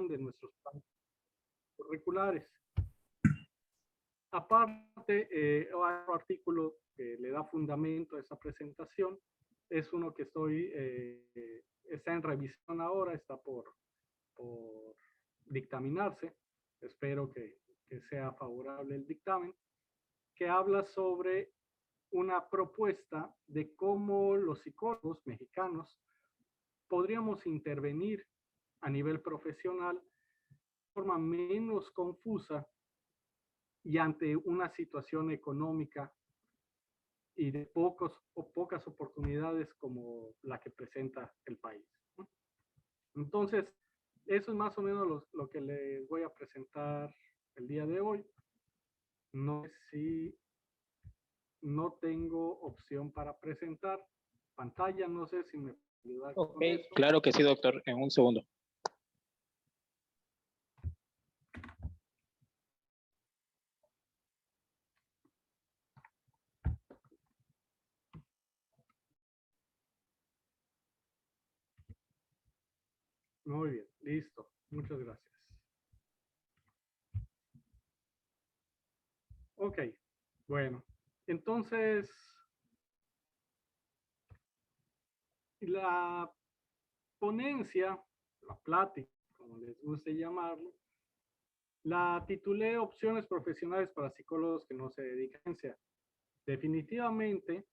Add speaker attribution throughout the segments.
Speaker 1: de nuestros planes curriculares. Aparte, otro artículo que le da fundamento a esa presentación es uno que está en revisión ahora, está por dictaminarse. Espero que sea favorable el dictamen, que habla sobre una propuesta de cómo los psicólogos mexicanos podríamos intervenir a nivel profesional de forma menos confusa y ante una situación económica y de pocas oportunidades como la que presenta el país, ¿no? Entonces, eso es más o menos lo que les voy a presentar el día de hoy. No sé si no tengo opción para presentar pantalla, no sé si me puede ayudar con eso.
Speaker 2: Claro que sí, doctor, en un segundo.
Speaker 1: Muy bien, listo. Muchas gracias. Ok, bueno, entonces la ponencia, la plática, como les guste llamarlo, la titulé Opciones profesionales para psicólogos que no se dedican a la ciencia. Definitivamente,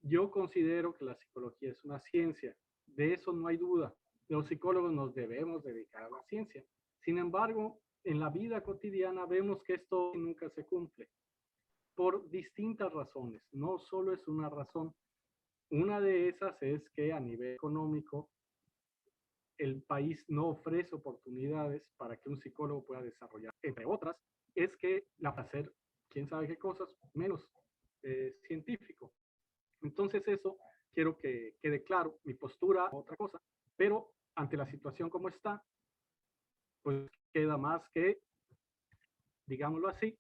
Speaker 1: yo considero que la psicología es una ciencia. De eso no hay duda. Los psicólogos nos debemos dedicar a la ciencia. Sin embargo, en la vida cotidiana vemos que esto nunca se cumple por distintas razones. No solo es una razón. Una de esas es que a nivel económico el país no ofrece oportunidades para que un psicólogo pueda desarrollar. Entre otras, es que la hacer quién sabe qué cosas menos científico. Entonces eso quiero que quede claro, mi postura, otra cosa, pero ante la situación como está, pues queda más que, digámoslo así,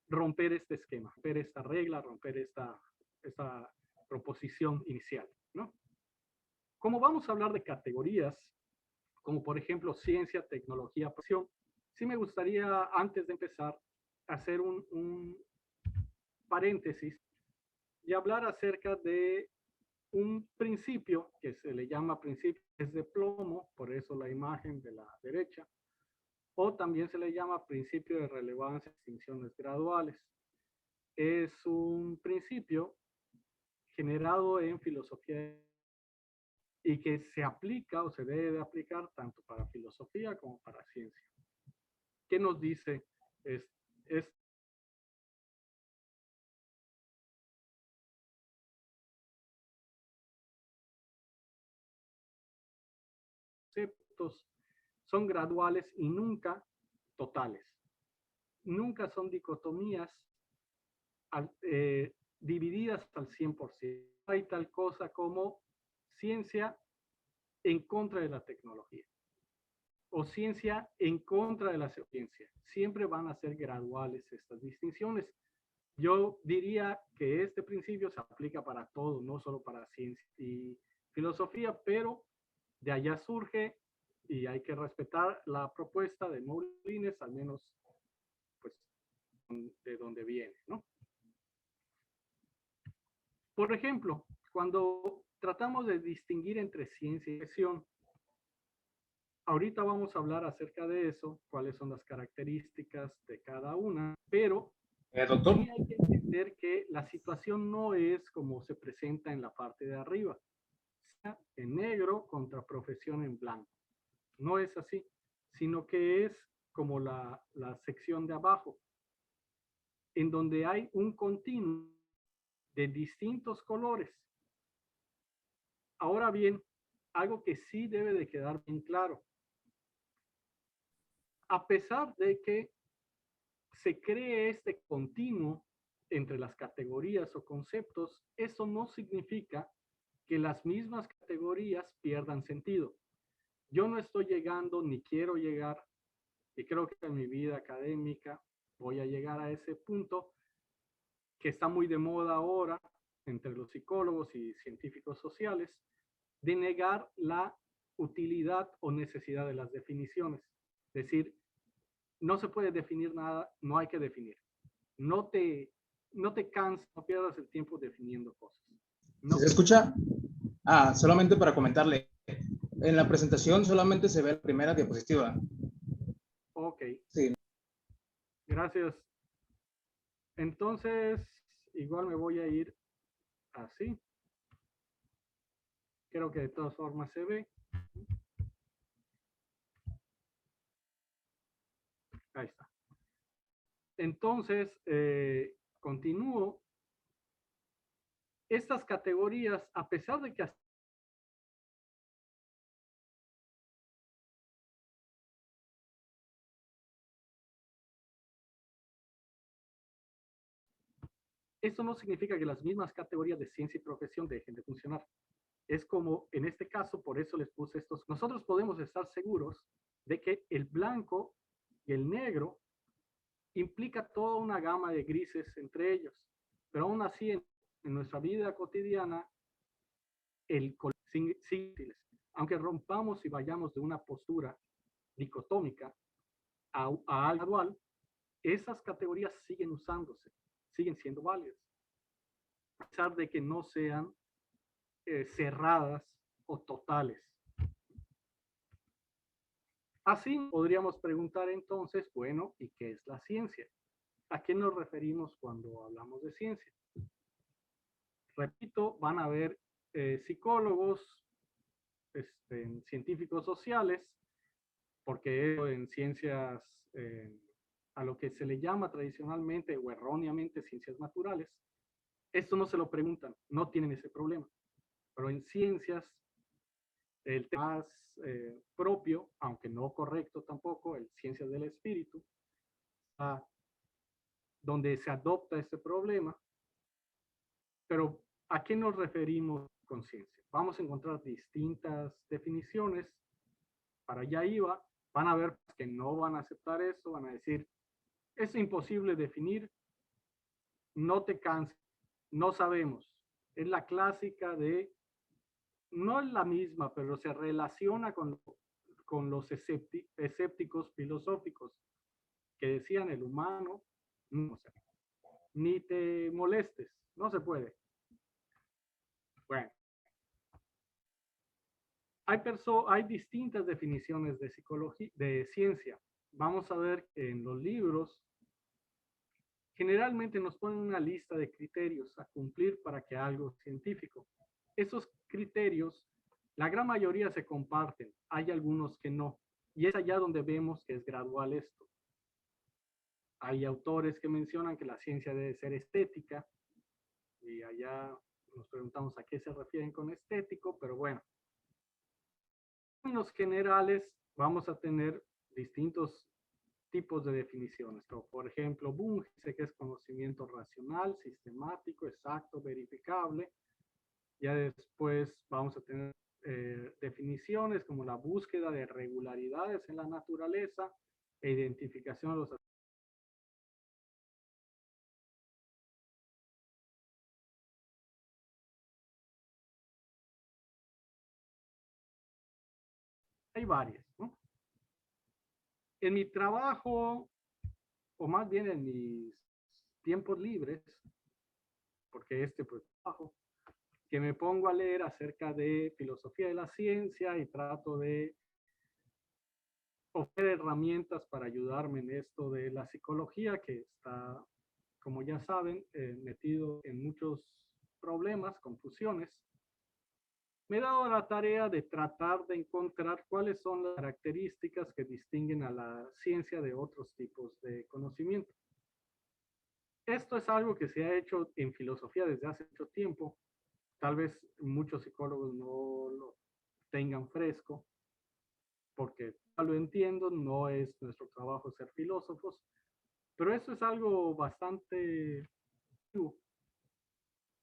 Speaker 1: romper este esquema, romper esta regla, romper esta proposición inicial, ¿no? Como vamos a hablar de categorías, como por ejemplo ciencia, tecnología, pasión, sí me gustaría, antes de empezar, hacer un paréntesis y hablar acerca de un principio que se le llama principio de plomo, por eso la imagen de la derecha, o también se le llama principio de relevancia de extinciones graduales. Es un principio generado en filosofía y que se aplica o se debe de aplicar tanto para filosofía como para ciencia. ¿Qué nos dice este conceptos? Son graduales y nunca totales. Nunca son dicotomías divididas al 100%. Hay tal cosa como ciencia en contra de la tecnología o ciencia en contra de la ciencia. Siempre van a ser graduales estas distinciones. Yo diría que este principio se aplica para todo, no solo para ciencia y filosofía, pero de allá surge y hay que respetar la propuesta de Moulines, al menos pues de donde viene, ¿no? Por ejemplo, cuando tratamos de distinguir entre ciencia y gestión, ahorita vamos a hablar acerca de eso, cuáles son las características de cada una, pero
Speaker 3: doctor,
Speaker 1: sí hay que entender que la situación no es como se presenta en la parte de arriba, sea en negro contra profesión en blanco. No es así, sino que es como la sección de abajo, en donde hay un continuo de distintos colores. Ahora bien, algo que sí debe de quedar bien claro. A pesar de que se cree este continuo entre las categorías o conceptos, eso no significa que las mismas categorías pierdan sentido. Yo no estoy llegando ni quiero llegar, y creo que en mi vida académica voy a llegar a ese punto que está muy de moda ahora, entre los psicólogos y científicos sociales, de negar la utilidad o necesidad de las definiciones. Es decir, no se puede definir nada, no hay que definir. No te canses, no pierdas el tiempo definiendo cosas. No.
Speaker 3: ¿Se escucha? Solamente para comentarle. En la presentación solamente se ve la primera diapositiva.
Speaker 1: Ok.
Speaker 3: Sí.
Speaker 1: Gracias. Entonces, igual me voy a ir así. Creo que de todas formas se ve. Ahí está. Entonces, continúo. Estas categorías, a pesar de que esto no significa que las mismas categorías de ciencia y profesión dejen de funcionar. Es como en este caso, por eso les puse estos. Nosotros podemos estar seguros de que el blanco y el negro implica toda una gama de grises entre ellos. Pero aún así, en nuestra vida cotidiana, el color sigue, aunque rompamos y vayamos de una postura dicotómica a algo dual, esas categorías siguen usándose, siguen siendo válidas, a pesar de que no sean cerradas o totales. Así podríamos preguntar entonces, bueno, ¿y qué es la ciencia? ¿A qué nos referimos cuando hablamos de ciencia? Repito, van a haber psicólogos, científicos sociales, porque en ciencias, a lo que se le llama tradicionalmente o erróneamente ciencias naturales, esto no se lo preguntan, no tienen ese problema. Pero en ciencias, el tema más propio, aunque no correcto tampoco, el ciencias del espíritu, donde se adopta este problema. Pero ¿a qué nos referimos con ciencia? Vamos a encontrar distintas definiciones. Para allá iba, van a ver que no van a aceptar eso, van a decir, es imposible definir, no te canses, no sabemos. Es la clásica de, no es la misma, pero se relaciona con los escépticos filosóficos que decían el humano, no sé, ni te molestes, no se puede. Bueno, hay distintas definiciones de psicología, de ciencia. Vamos a ver que en los libros generalmente nos ponen una lista de criterios a cumplir para que algo científico. Esos criterios, la gran mayoría se comparten, hay algunos que no. Y es allá donde vemos que es gradual esto. Hay autores que mencionan que la ciencia debe ser estética, y allá nos preguntamos a qué se refieren con estético, pero bueno. En los generales vamos a tener distintos tipos de definiciones. Por ejemplo, Bunge dice que es conocimiento racional, sistemático, exacto, verificable. Ya después vamos a tener definiciones como la búsqueda de regularidades en la naturaleza e identificación de los hay varias, ¿no? En mi trabajo, o más bien en mis tiempos libres, porque pues trabajo, que me pongo a leer acerca de filosofía de la ciencia y trato de ofrecer herramientas para ayudarme en esto de la psicología, que está, como ya saben, metido en muchos problemas, confusiones. Me he dado la tarea de tratar de encontrar cuáles son las características que distinguen a la ciencia de otros tipos de conocimiento. Esto es algo que se ha hecho en filosofía desde hace mucho tiempo. Tal vez muchos psicólogos no lo tengan fresco, porque lo entiendo, no es nuestro trabajo ser filósofos, pero eso es algo bastante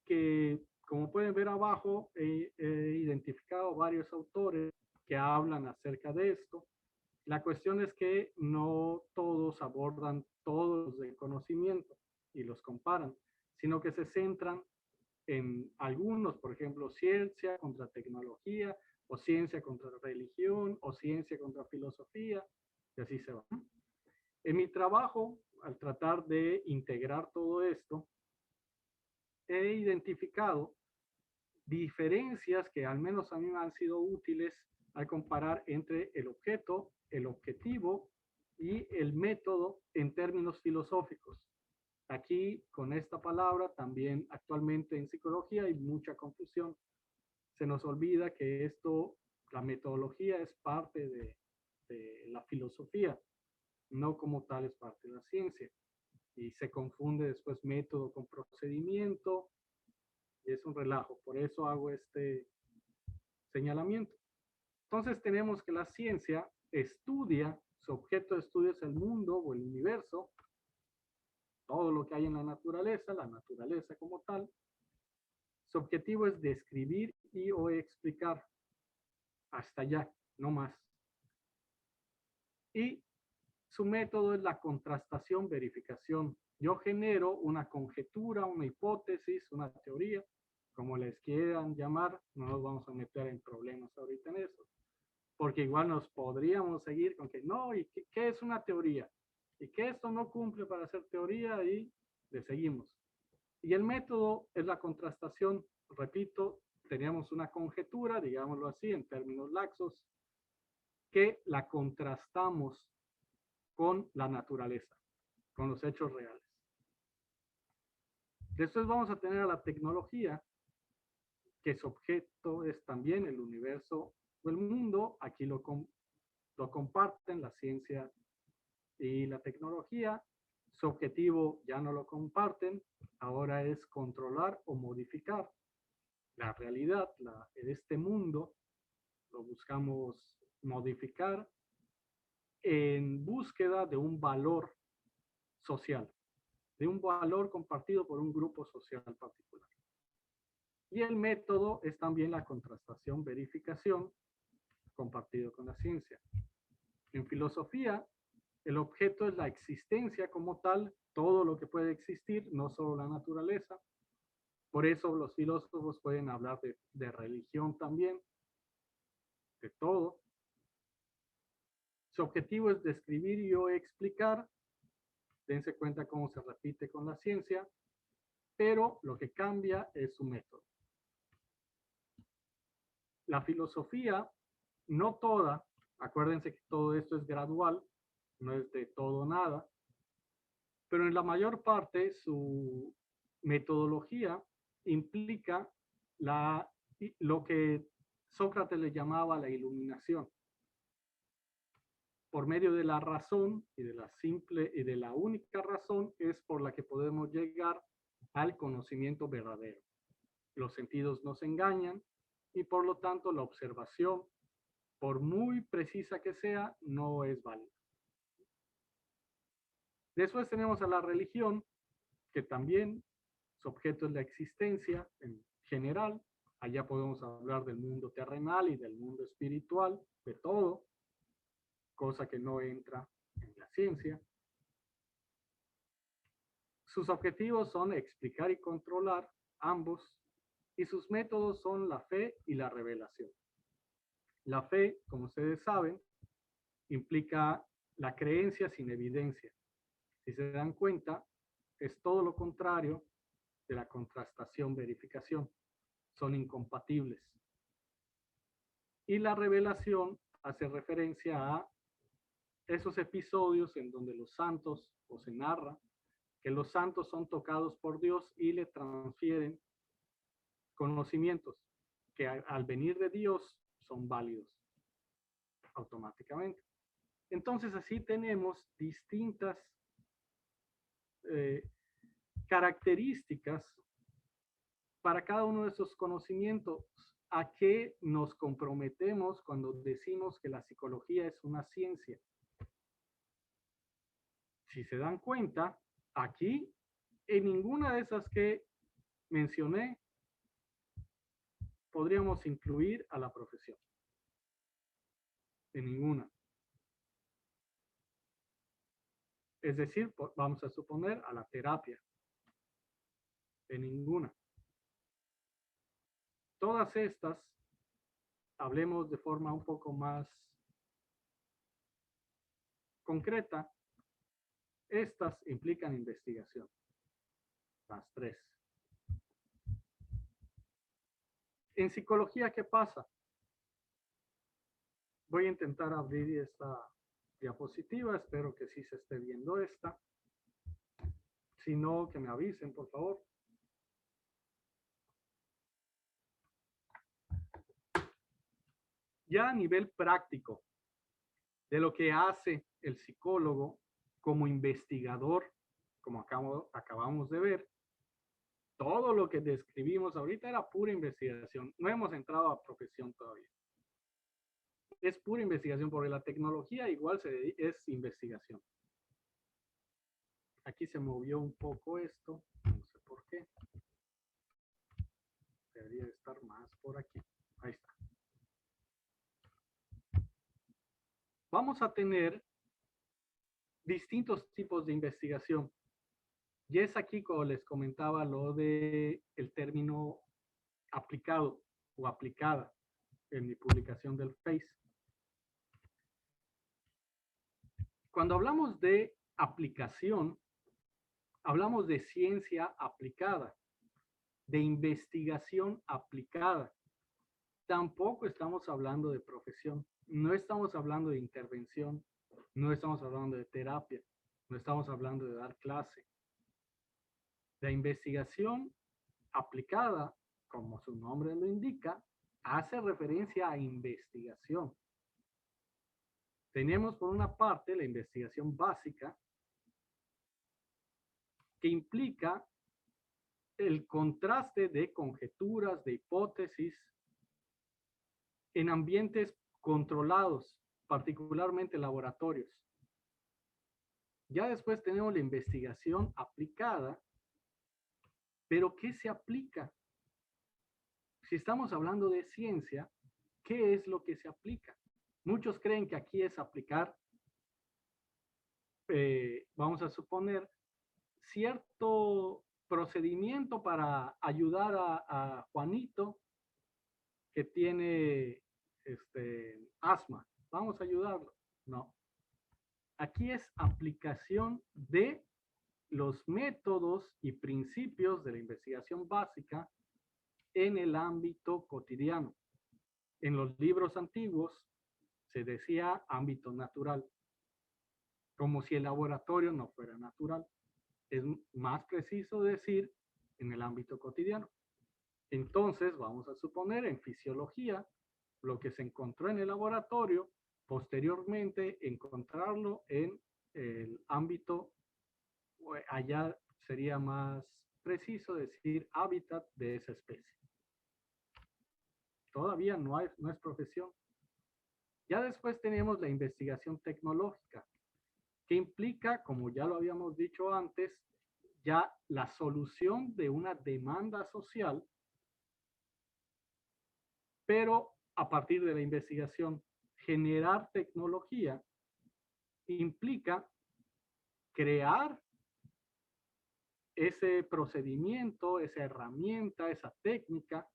Speaker 1: que, como pueden ver abajo, he identificado varios autores que hablan acerca de esto. La cuestión es que no todos abordan todos el conocimiento y los comparan, sino que se centran en algunos, por ejemplo, ciencia contra tecnología, o ciencia contra religión, o ciencia contra filosofía, y así se va. En mi trabajo, al tratar de integrar todo esto, he identificado diferencias que al menos a mí me han sido útiles al comparar entre el objeto, el objetivo y el método en términos filosóficos. Aquí, con esta palabra, también actualmente en psicología hay mucha confusión. Se nos olvida que esto, la metodología es parte de la filosofía, no como tal es parte de la ciencia. Y se confunde después método con procedimiento, y es un relajo. Por eso hago este señalamiento. Entonces tenemos que la ciencia estudia, su objeto de estudio es el mundo o el universo, todo lo que hay en la naturaleza como tal. Su objetivo es describir y o explicar. Hasta allá, no más. Y su método es la contrastación, verificación. Yo genero una conjetura, una hipótesis, una teoría, como les quieran llamar. No nos vamos a meter en problemas ahorita en eso, porque igual nos podríamos seguir con que no, ¿y qué es una teoría? Y que esto no cumple para ser teoría y le seguimos. Y el método es la contrastación. Repito, teníamos una conjetura, digámoslo así, en términos laxos, que la contrastamos con la naturaleza, con los hechos reales. Después vamos a tener a la tecnología, que su objeto es también el universo o el mundo. Aquí lo comparten la ciencia y la tecnología. Su objetivo ya no lo comparten, ahora es controlar o modificar la realidad, en este mundo. Lo buscamos modificar en búsqueda de un valor social, de un valor compartido por un grupo social particular. Y el método es también la contrastación, verificación, compartido con la ciencia. En filosofía, el objeto es la existencia como tal, todo lo que puede existir, no solo la naturaleza. Por eso los filósofos pueden hablar de religión también, de todo. Su objetivo es describir y o explicar. Dense cuenta cómo se repite con la ciencia, pero lo que cambia es su método. La filosofía, no toda, acuérdense que todo esto es gradual, no es de todo nada, pero en la mayor parte su metodología implica lo que Sócrates le llamaba la iluminación. Por medio de la razón y de la simple y de la única razón es por la que podemos llegar al conocimiento verdadero. Los sentidos nos engañan y por lo tanto la observación, por muy precisa que sea, no es válida. Después tenemos a la religión, que también su objeto es la existencia en general. Allá podemos hablar del mundo terrenal y del mundo espiritual, de todo, cosa que no entra en la ciencia. Sus objetivos son explicar y controlar ambos, y sus métodos son la fe y la revelación. La fe, como ustedes saben, implica la creencia sin evidencia. Si se dan cuenta, es todo lo contrario de la contrastación, verificación. Son incompatibles. Y la revelación hace referencia a esos episodios en donde los santos, o se narra, que los santos son tocados por Dios y le transfieren conocimientos que al venir de Dios son válidos automáticamente. Entonces así tenemos distintas características para cada uno de esos conocimientos. ¿A qué nos comprometemos cuando decimos que la psicología es una ciencia? Si se dan cuenta, aquí en ninguna de esas que mencioné podríamos incluir a la profesión. En ninguna. Es decir, vamos a suponer a la terapia. En ninguna. Todas estas hablemos de forma un poco más concreta, estas implican investigación. Las tres. En psicología, ¿qué pasa? Voy a intentar abrir esta diapositiva. Espero que sí se esté viendo esta. Si no, que me avisen, por favor. Ya a nivel práctico de lo que hace el psicólogo como investigador, como acabamos de ver, todo lo que describimos ahorita era pura investigación. No hemos entrado a profesión todavía. Es pura investigación porque la tecnología igual es investigación. Aquí se movió un poco esto, no sé por qué. Debería estar más por aquí. Ahí está. Vamos a tener distintos tipos de investigación. Y es aquí como les comentaba lo de el término aplicado o aplicada en mi publicación del Face. Cuando hablamos de aplicación, hablamos de ciencia aplicada, de investigación aplicada. Tampoco estamos hablando de profesión, no estamos hablando de intervención, no estamos hablando de terapia, no estamos hablando de dar clase. La investigación aplicada, como su nombre lo indica, hace referencia a investigación. Tenemos por una parte la investigación básica, que implica el contraste de conjeturas, de hipótesis, en ambientes controlados, particularmente laboratorios. Ya después tenemos la investigación aplicada, pero ¿qué se aplica? Si estamos hablando de ciencia, ¿qué es lo que se aplica? Muchos creen que aquí es aplicar, vamos a suponer, cierto procedimiento para ayudar a Juanito que tiene asma. Vamos a ayudarlo. No. Aquí es aplicación de los métodos y principios de la investigación básica en el ámbito cotidiano. En los libros antiguos se decía ámbito natural, como si el laboratorio no fuera natural. Es más preciso decir en el ámbito cotidiano. Entonces, vamos a suponer en fisiología, lo que se encontró en el laboratorio, posteriormente encontrarlo en el ámbito, allá sería más preciso decir hábitat de esa especie. Todavía no es profesión. Ya después tenemos la investigación tecnológica, que implica, como ya lo habíamos dicho antes, ya la solución de una demanda social, pero a partir de la investigación. Generar tecnología implica crear ese procedimiento, esa herramienta, esa técnica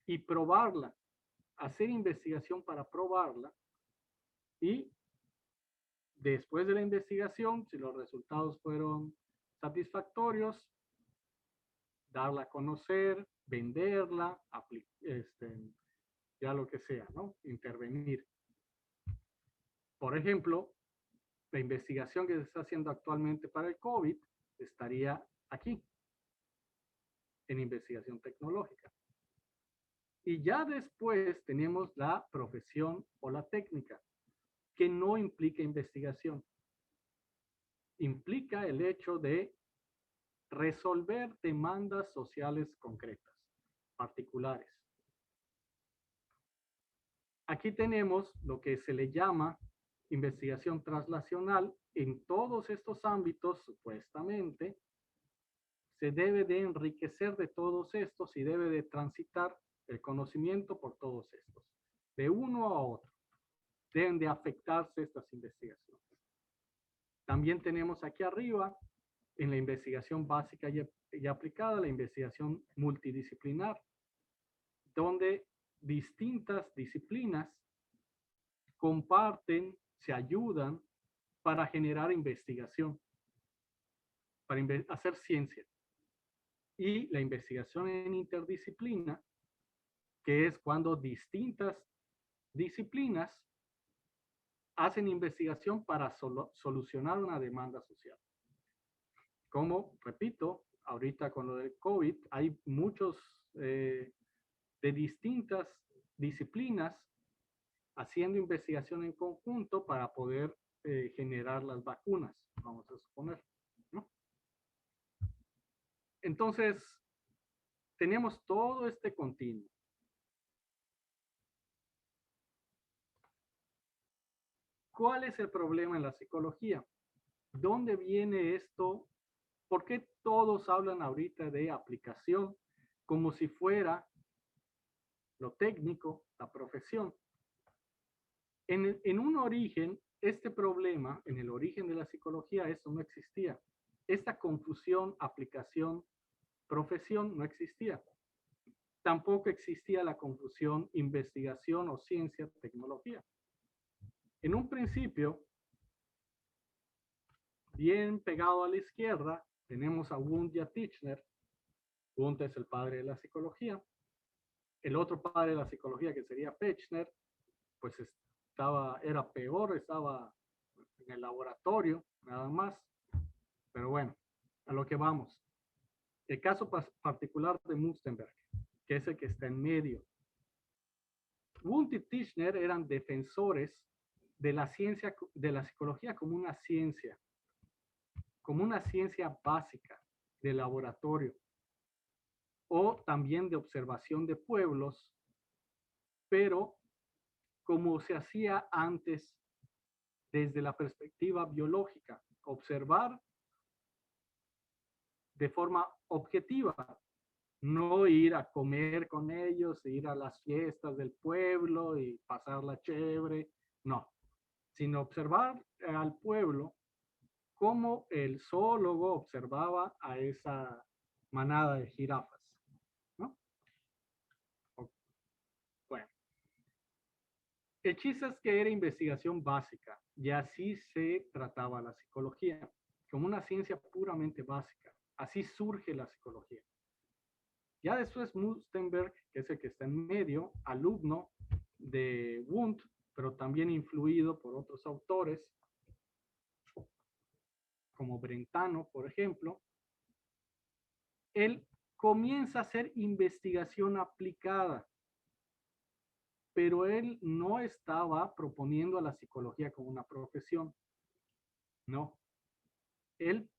Speaker 1: y probarla, hacer investigación para probarla y después de la investigación, si los resultados fueron satisfactorios, darla a conocer, venderla, ya lo que sea, ¿no? Intervenir. Por ejemplo, la investigación que se está haciendo actualmente para el COVID estaría aquí, en investigación tecnológica. Y ya después tenemos la profesión o la técnica, que no implica investigación. Implica el hecho de resolver demandas sociales concretas, particulares. Aquí tenemos lo que se le llama investigación translacional. En todos estos ámbitos, supuestamente, se debe de enriquecer de todos estos y debe de transitar el conocimiento por todos estos, de uno a otro. Deben de afectarse estas investigaciones. También tenemos aquí arriba, en la investigación básica y aplicada, la investigación multidisciplinar, donde distintas disciplinas comparten, se ayudan para generar investigación, para hacer ciencia. Y la investigación en interdisciplina, que es cuando distintas disciplinas hacen investigación para solucionar una demanda social. Como, repito, ahorita con lo del COVID, hay muchos de distintas disciplinas haciendo investigación en conjunto para poder generar las vacunas, vamos a suponer, ¿no? Entonces, tenemos todo este continuo. ¿Cuál es el problema en la psicología? ¿Dónde viene esto? ¿Por qué todos hablan ahorita de aplicación como si fuera lo técnico, la profesión? En un origen, este problema, en el origen de la psicología, eso no existía. Esta confusión, aplicación, profesión no existía. Tampoco existía la confusión, investigación o ciencia, tecnología. En un principio, bien pegado a la izquierda, tenemos a Wundt y a Titchener. Wundt es el padre de la psicología. El otro padre de la psicología, que sería Pechner, pues era peor, estaba en el laboratorio, nada más. Pero bueno, a lo que vamos. El caso particular de Munzenberg, que es el que está en medio. Wundt y Titchener eran defensores de la ciencia, de la psicología como una ciencia básica de laboratorio o también de observación de pueblos, pero como se hacía antes desde la perspectiva biológica, observar de forma objetiva, no ir a comer con ellos, ir a las fiestas del pueblo y pasarla chévere, no, sino observar al pueblo como el zoólogo observaba a esa manada de jirafas, ¿no? Bueno, el chiste es que era investigación básica y así se trataba la psicología, como una ciencia puramente básica. Así surge la psicología. Ya después Munzenberg, que es el que está en medio, alumno de Wundt, pero también influido por otros autores, como Brentano, por ejemplo, él comienza a hacer investigación aplicada, pero él no estaba proponiendo a la psicología como una profesión. No. Él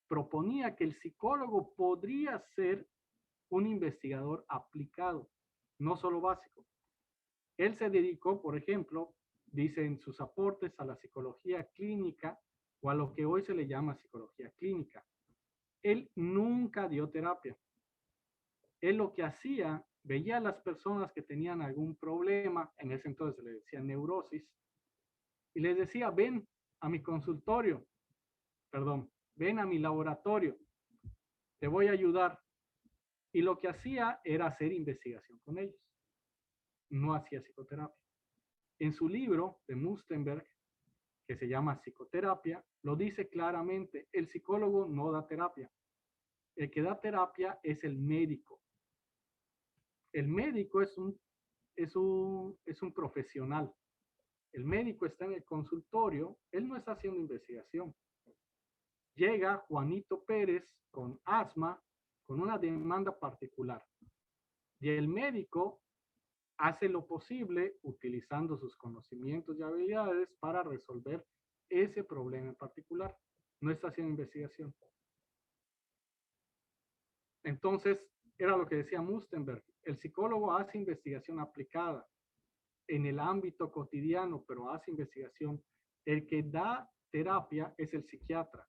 Speaker 1: proponía que el psicólogo podría ser un investigador aplicado, no solo básico. Él se dedicó, por ejemplo, dice en sus aportes a la psicología clínica o a lo que hoy se le llama psicología clínica. Él nunca dio terapia. Él lo que hacía, veía a las personas que tenían algún problema, en ese entonces le decía neurosis, y les decía, ven a mi consultorio, perdón, ven a mi laboratorio, te voy a ayudar. Y lo que hacía era hacer investigación con ellos. No hacía psicoterapia. En su libro de Munzenberg, que se llama Psicoterapia, lo dice claramente, el psicólogo no da terapia. El que da terapia es el médico. El médico es un profesional. El médico está en el consultorio, él no está haciendo investigación. Llega Juanito Pérez con asma, con una demanda particular. Y el médico hace lo posible utilizando sus conocimientos y habilidades para resolver ese problema en particular. No está haciendo investigación. Entonces, era lo que decía Munzenberg. El psicólogo hace investigación aplicada en el ámbito cotidiano, pero hace investigación. El que da terapia es el psiquiatra,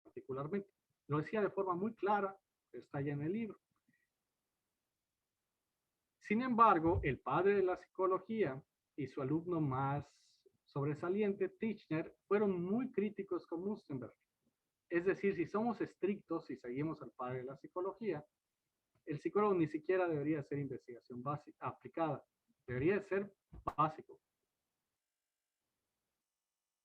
Speaker 1: particularmente. Lo decía de forma muy clara, está ya en el libro. Sin embargo, el padre de la psicología y su alumno más sobresaliente, Titchener, fueron muy críticos con Munzenberg. Es decir, si somos estrictos y seguimos al padre de la psicología, el psicólogo ni siquiera debería hacer investigación básica, aplicada. Debería ser básico.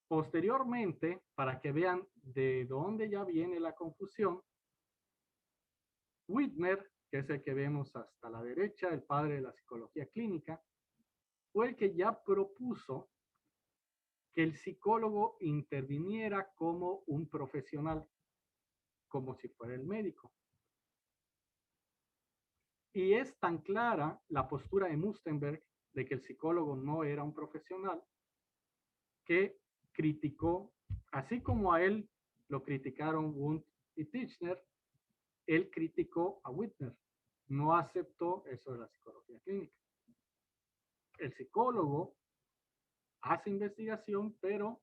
Speaker 1: Posteriormente, para que vean de dónde ya viene la confusión, Whitmer, que es el que vemos hasta la derecha, el padre de la psicología clínica, fue el que ya propuso que el psicólogo interviniera como un profesional, como si fuera el médico. Y es tan clara la postura de Mustenberg de que el psicólogo no era un profesional, que criticó, así como a él lo criticaron Wundt y Titchener, él criticó a Whitmer. No aceptó eso de la psicología clínica. El psicólogo hace investigación, pero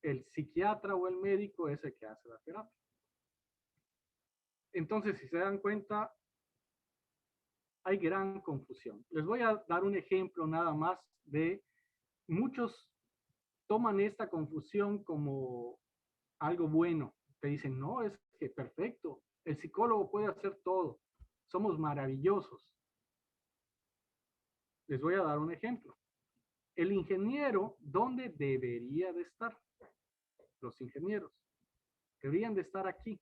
Speaker 1: el psiquiatra o el médico es el que hace la terapia. Entonces, si se dan cuenta, hay gran confusión. Les voy a dar un ejemplo nada más de muchos toman esta confusión como algo bueno. Te dicen, no, es que perfecto, el psicólogo puede hacer todo, somos maravillosos. Les voy a dar un ejemplo. El ingeniero, ¿dónde debería de estar? Los ingenieros deberían de estar aquí,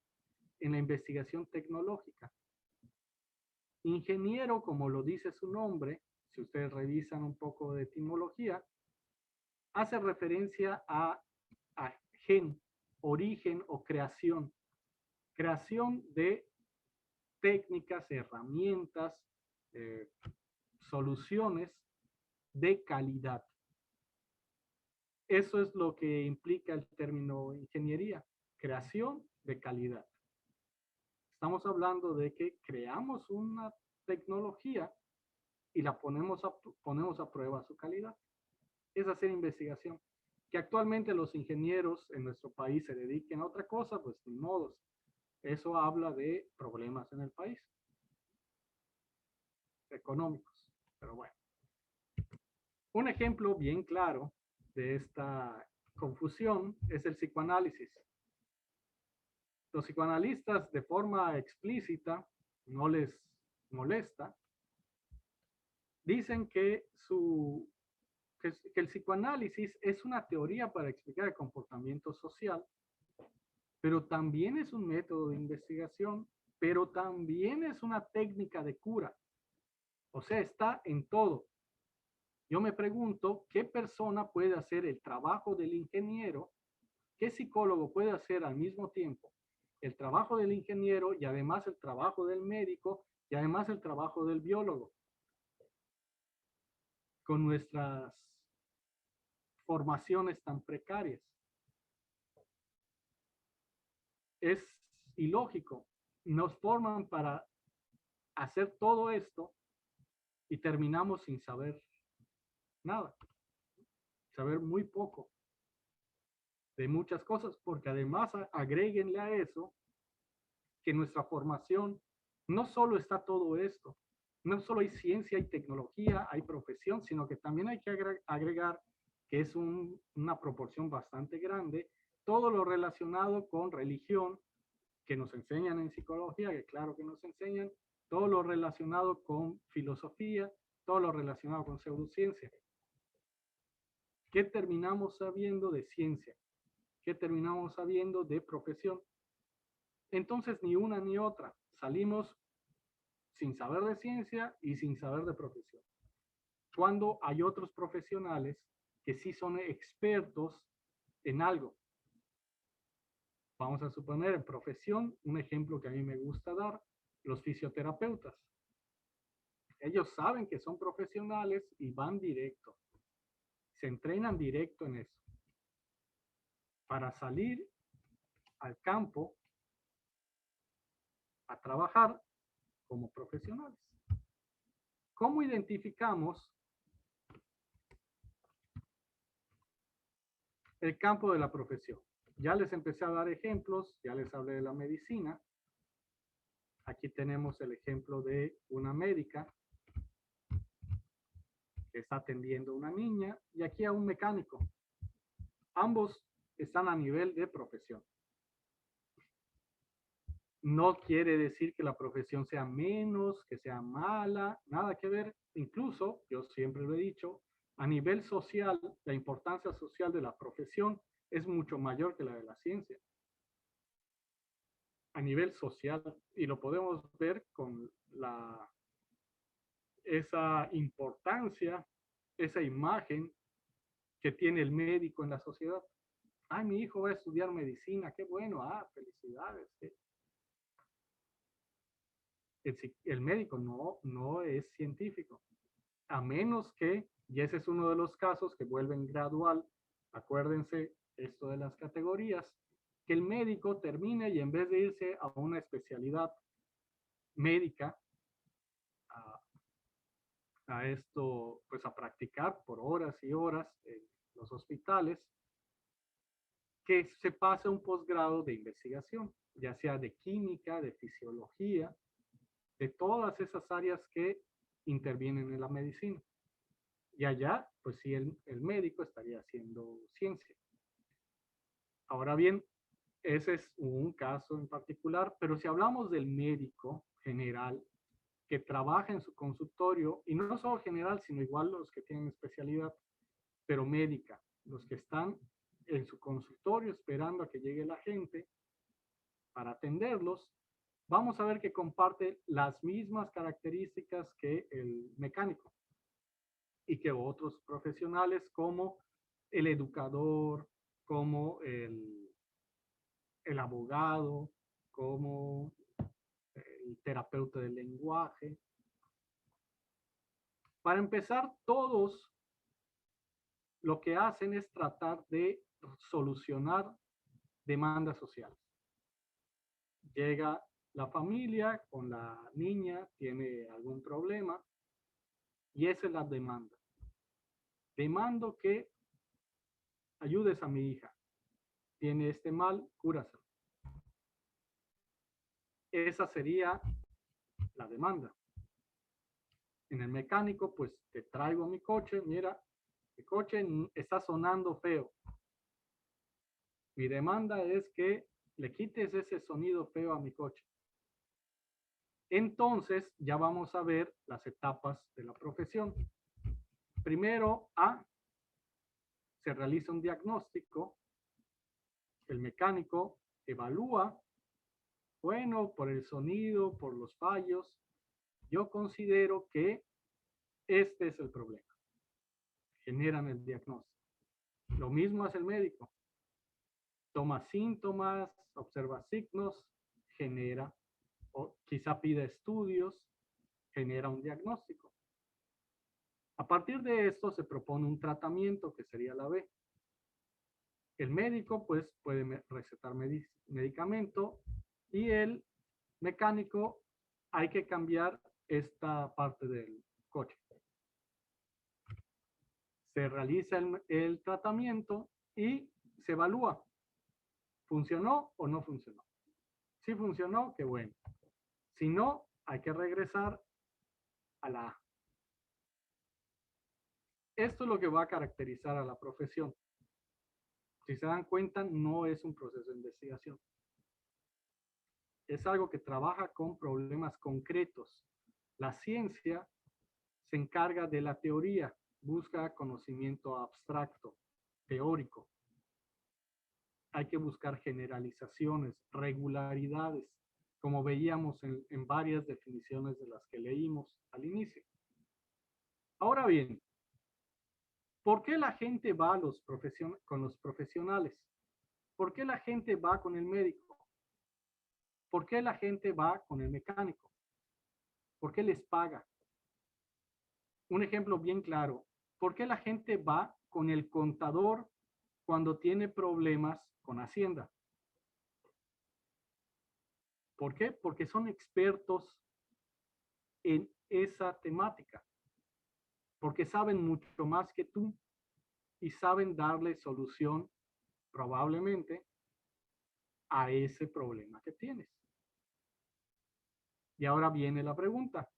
Speaker 1: en la investigación tecnológica. Ingeniero, como lo dice su nombre, si ustedes revisan un poco de etimología, hace referencia a gen, origen o creación. Creación de técnicas, herramientas, soluciones de calidad. Eso es lo que implica el término ingeniería, creación de calidad. Estamos hablando de que creamos una tecnología y la ponemos a prueba su calidad. Es hacer investigación. Que actualmente los ingenieros en nuestro país se dediquen a otra cosa, pues ni modos. Eso habla de problemas en el país, económicos, pero bueno. Un ejemplo bien claro de esta confusión es el psicoanálisis. Los psicoanalistas de forma explícita, no les molesta, dicen que el psicoanálisis es una teoría para explicar el comportamiento social, pero también es un método de investigación, pero también es una técnica de cura. O sea, está en todo. Yo me pregunto, ¿qué persona puede hacer el trabajo del ingeniero? ¿Qué psicólogo puede hacer al mismo tiempo el trabajo del ingeniero y además el trabajo del médico y además el trabajo del biólogo? Con nuestras formaciones tan precarias. Es ilógico. Nos forman para hacer todo esto y terminamos sin saber nada. Saber muy poco de muchas cosas, porque además agréguenle a eso que nuestra formación no solo está todo esto, no solo hay ciencia y tecnología, hay profesión, sino que también hay que agregar que es una proporción bastante grande, todo lo relacionado con religión, que nos enseñan en psicología, que claro que nos enseñan, todo lo relacionado con filosofía, todo lo relacionado con pseudociencia. ¿Qué terminamos sabiendo de ciencia? ¿Qué terminamos sabiendo de profesión? Entonces, ni una ni otra. Salimos sin saber de ciencia y sin saber de profesión. Cuando hay otros profesionales que sí son expertos en algo. Vamos a suponer en profesión, un ejemplo que a mí me gusta dar, los fisioterapeutas. Ellos saben que son profesionales y van directo. Se entrenan directo en eso. Para salir al campo a trabajar como profesionales. ¿Cómo identificamos el campo de la profesión? Ya les empecé a dar ejemplos, ya les hablé de la medicina. Aquí tenemos el ejemplo de una médica que está atendiendo a una niña y aquí a un mecánico. Ambos están a nivel de profesión. No quiere decir que la profesión sea menos, que sea mala, nada que ver. Incluso, yo siempre lo he dicho, a nivel social, la importancia social de la profesión es mucho mayor que la de la ciencia. A nivel social, y lo podemos ver con esa importancia, esa imagen que tiene el médico en la sociedad. Ah, mi hijo va a estudiar medicina, qué bueno, felicidades. El médico no es científico, a menos que, y ese es uno de los casos que vuelven gradual, acuérdense esto de las categorías, que el médico termine y en vez de irse a una especialidad médica, a, a esto, pues a practicar por horas y horas en los hospitales, que se pase un posgrado de investigación, ya sea de química, de fisiología, de todas esas áreas que intervienen en la medicina. Y allá, pues sí, el médico estaría haciendo ciencia. Ahora bien, ese es un caso en particular, pero si hablamos del médico general que trabaja en su consultorio, y no solo general, sino igual los que tienen especialidad, pero médica, los que están en su consultorio esperando a que llegue la gente para atenderlos, vamos a ver que comparte las mismas características que el mecánico y que otros profesionales como el educador, como el abogado, como el terapeuta del lenguaje. Para empezar, todos lo que hacen es tratar de solucionar demandas sociales. Llega la familia con la niña, tiene algún problema y esa es la demanda. Demando que ayudes a mi hija. Tiene este mal, cúraselo. Esa sería la demanda. En el mecánico, pues te traigo mi coche, mira, mi coche está sonando feo. Mi demanda es que le quites ese sonido feo a mi coche. Entonces, ya vamos a ver las etapas de la profesión. Primero, se realiza un diagnóstico. El mecánico evalúa, bueno, por el sonido, por los fallos, yo considero que este es el problema. Generan el diagnóstico. Lo mismo hace el médico. Toma síntomas, observa signos, genera, o quizá pide estudios, genera un diagnóstico. A partir de esto se propone un tratamiento que sería la B. El médico pues puede recetar medicamento y el mecánico hay que cambiar esta parte del coche. Se realiza el tratamiento y se evalúa. ¿Funcionó o no funcionó? Si funcionó, qué bueno. Si no, hay que regresar a la A. Esto es lo que va a caracterizar a la profesión. Si se dan cuenta, no es un proceso de investigación. Es algo que trabaja con problemas concretos. La ciencia se encarga de la teoría, busca conocimiento abstracto, teórico. Hay que buscar generalizaciones, regularidades, como veíamos en varias definiciones de las que leímos al inicio. Ahora bien, ¿por qué la gente va con los profesionales? ¿Por qué la gente va con el médico? ¿Por qué la gente va con el mecánico? ¿Por qué les paga? Un ejemplo bien claro. ¿Por qué la gente va con el contador cuando tiene problemas con Hacienda? ¿Por qué? Porque son expertos en esa temática. Porque saben mucho más que tú y saben darle solución probablemente a ese problema que tienes. Y ahora viene la pregunta.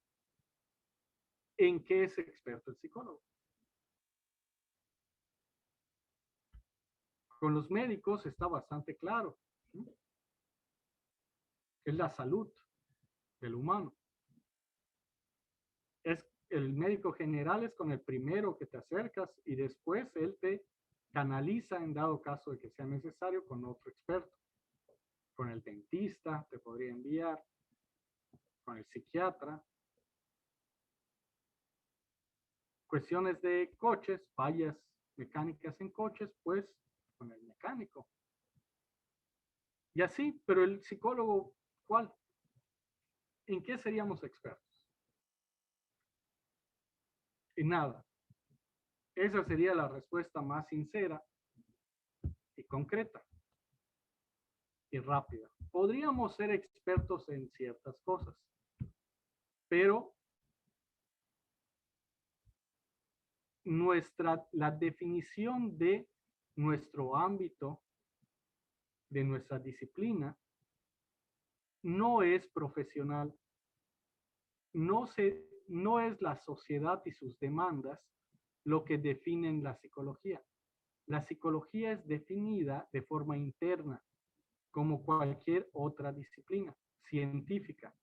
Speaker 1: ¿En qué es experto el psicólogo? Con los médicos está bastante claro, ¿sí? es la salud del humano. Es el médico general es con el primero que te acercas y después él te canaliza en dado caso de que sea necesario con otro experto. Con el dentista te podría enviar, con el psiquiatra. Cuestiones de coches, fallas mecánicas en coches, pues con el mecánico. Y así, pero el psicólogo, ¿cuál? ¿En qué seríamos expertos? En nada. Esa sería la respuesta más sincera y concreta y rápida. Podríamos ser expertos en ciertas cosas, pero la definición de nuestro ámbito, de nuestra disciplina, no es profesional. No es la sociedad y sus demandas lo que definen la psicología. La psicología es definida de forma interna, como cualquier otra disciplina científica,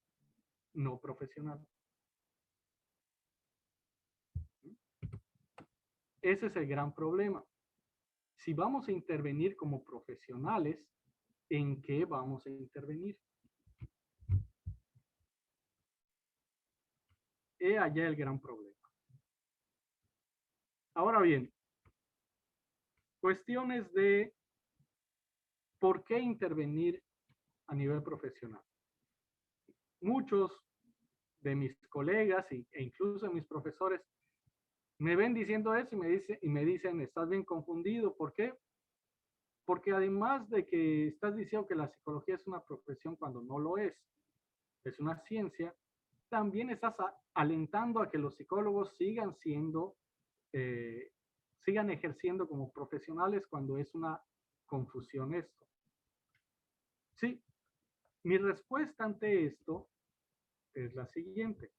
Speaker 1: no profesional. Ese es el gran problema. Si vamos a intervenir como profesionales, ¿en qué vamos a intervenir? He allá el gran problema. Ahora bien, cuestiones de por qué intervenir a nivel profesional. Muchos de mis colegas e incluso mis profesores me ven diciendo eso y me dicen, estás bien confundido. ¿Por qué? Porque además de que estás diciendo que la psicología es una profesión cuando no lo es una ciencia, también estás alentando a que los psicólogos sigan ejerciendo como profesionales cuando es una confusión esto. Sí, mi respuesta ante esto es la siguiente.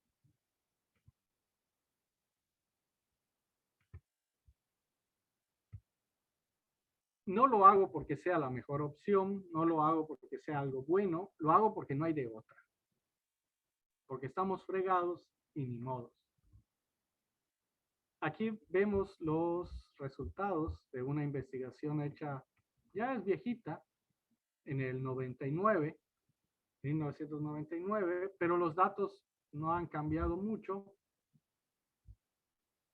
Speaker 1: No lo hago porque sea la mejor opción, no lo hago porque sea algo bueno, lo hago porque no hay de otra. Porque estamos fregados y ni modos. Aquí vemos los resultados de una investigación hecha, ya es viejita, en el 1999, pero los datos no han cambiado mucho.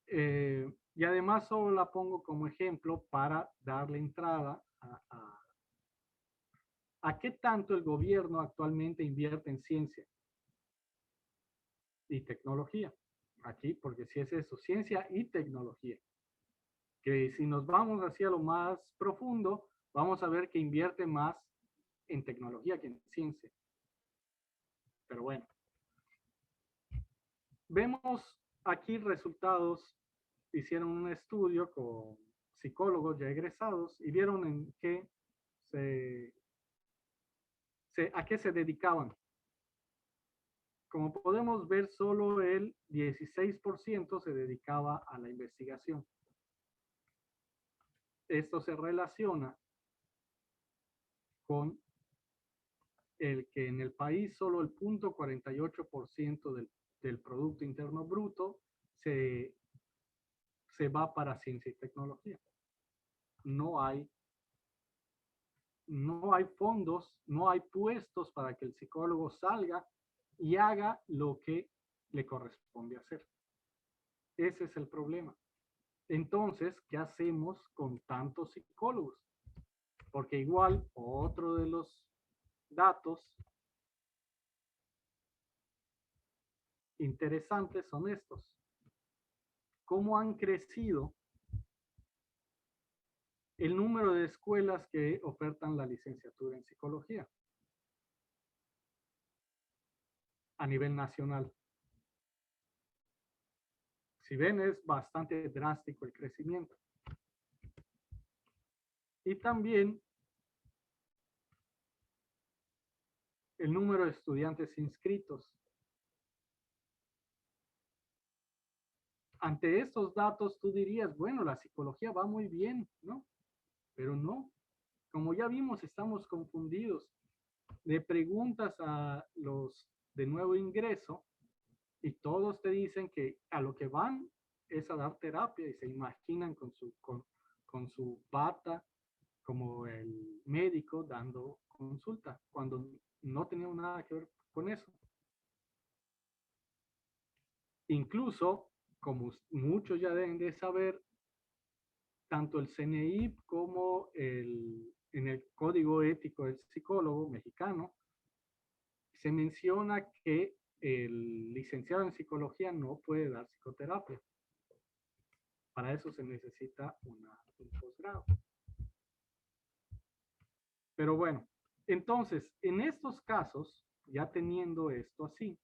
Speaker 1: Y además solo la pongo como ejemplo para darle entrada a qué tanto el gobierno actualmente invierte en ciencia y tecnología. Aquí, porque si es eso, ciencia y tecnología. Que si nos vamos hacia lo más profundo, vamos a ver que invierte más en tecnología que en ciencia. Pero bueno. Vemos aquí resultados. Hicieron un estudio con psicólogos ya egresados y vieron en qué a qué se dedicaban. Como podemos ver, solo el 16% se dedicaba a la investigación. Esto se relaciona con el que en el país solo el 0.48% del Producto Interno Bruto se va para ciencia y tecnología. No hay fondos, no hay puestos para que el psicólogo salga y haga lo que le corresponde hacer. Ese es el problema. Entonces, ¿qué hacemos con tantos psicólogos? Porque igual, otro de los datos interesantes son estos. ¿Cómo han crecido el número de escuelas que ofertan la licenciatura en psicología a nivel nacional? Si ven, es bastante drástico el crecimiento. Y también el número de estudiantes inscritos. Ante estos datos, tú dirías, bueno, la psicología va muy bien, ¿no? Pero no. Como ya vimos, estamos confundidos. le preguntas a los de nuevo ingreso y todos te dicen que a lo que van es a dar terapia y se imaginan con su bata como el médico dando consulta, cuando no tenía nada que ver con eso. Incluso, como muchos ya deben de saber, tanto el CNI como en el Código Ético del Psicólogo Mexicano, se menciona que el licenciado en psicología no puede dar psicoterapia. Para eso se necesita un posgrado. Pero bueno, entonces, en estos casos, ya teniendo esto así,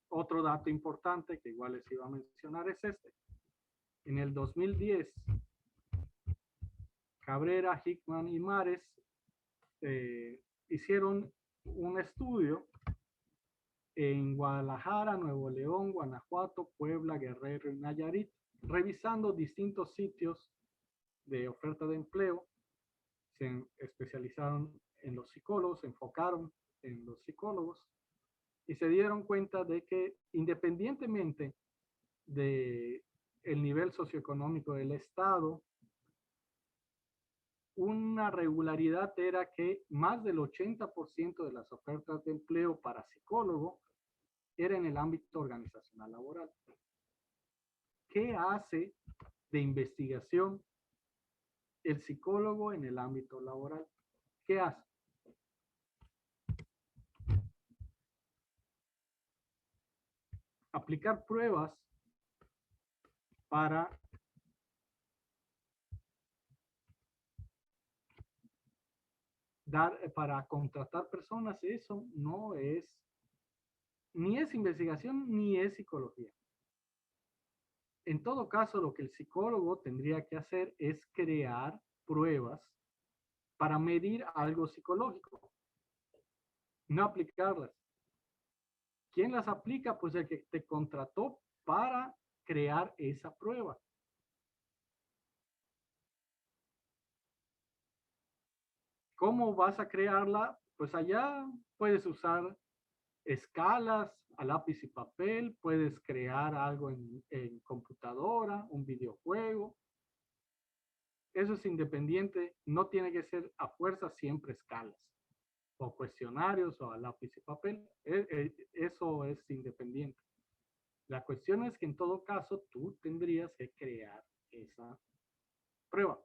Speaker 1: otro dato importante que igual les iba a mencionar es este. En el 2010, Cabrera, Hickman y Mares hicieron un estudio en Guadalajara, Nuevo León, Guanajuato, Puebla, Guerrero y Nayarit, revisando distintos sitios de oferta de empleo. Se especializaron en los psicólogos, se enfocaron en los psicólogos y se dieron cuenta de que independientemente de el nivel socioeconómico del estado, una regularidad era que más del 80% de las ofertas de empleo para psicólogo era en el ámbito organizacional laboral. ¿Qué hace de investigación el psicólogo en el ámbito laboral? ¿Qué hace? Aplicar pruebas para contratar personas. Eso no es, ni es investigación, ni es psicología. En todo caso, lo que el psicólogo tendría que hacer es crear pruebas para medir algo psicológico, no aplicarlas. ¿Quién las aplica? Pues el que te contrató para crear esa prueba. ¿Cómo vas a crearla? Pues allá puedes usar escalas a lápiz y papel, puedes crear algo en computadora, un videojuego. Eso es independiente, no tiene que ser a fuerza siempre escalas o cuestionarios o a lápiz y papel. Eso es independiente. La cuestión es que en todo caso tú tendrías que crear esa prueba,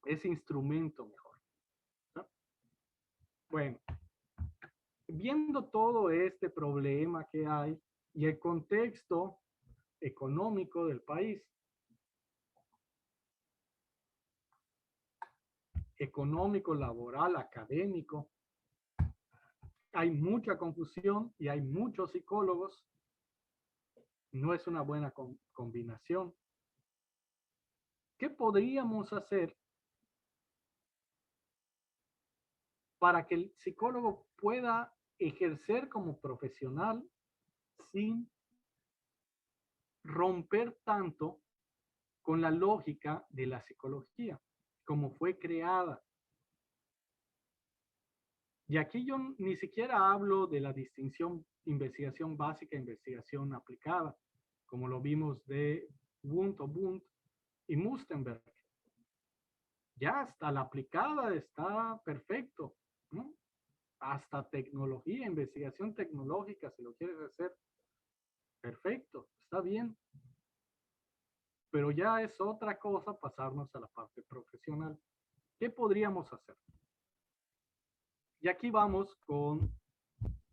Speaker 1: ese instrumento mejor, ¿no? Bueno, viendo todo este problema que hay y el contexto económico del país, económico, laboral, académico, hay mucha confusión y hay muchos psicólogos. No es una buena combinación. ¿Qué podríamos hacer para que el psicólogo pueda ejercer como profesional sin romper tanto con la lógica de la psicología, como fue creada? Y aquí yo ni siquiera hablo de la distinción investigación básica e investigación aplicada, como lo vimos de Wundt y Mustenberg. Ya hasta la aplicada está perfecto, ¿no? Hasta tecnología, investigación tecnológica, si lo quieres hacer, perfecto, está bien. Pero ya es otra cosa pasarnos a la parte profesional. ¿Qué podríamos hacer? Y aquí vamos con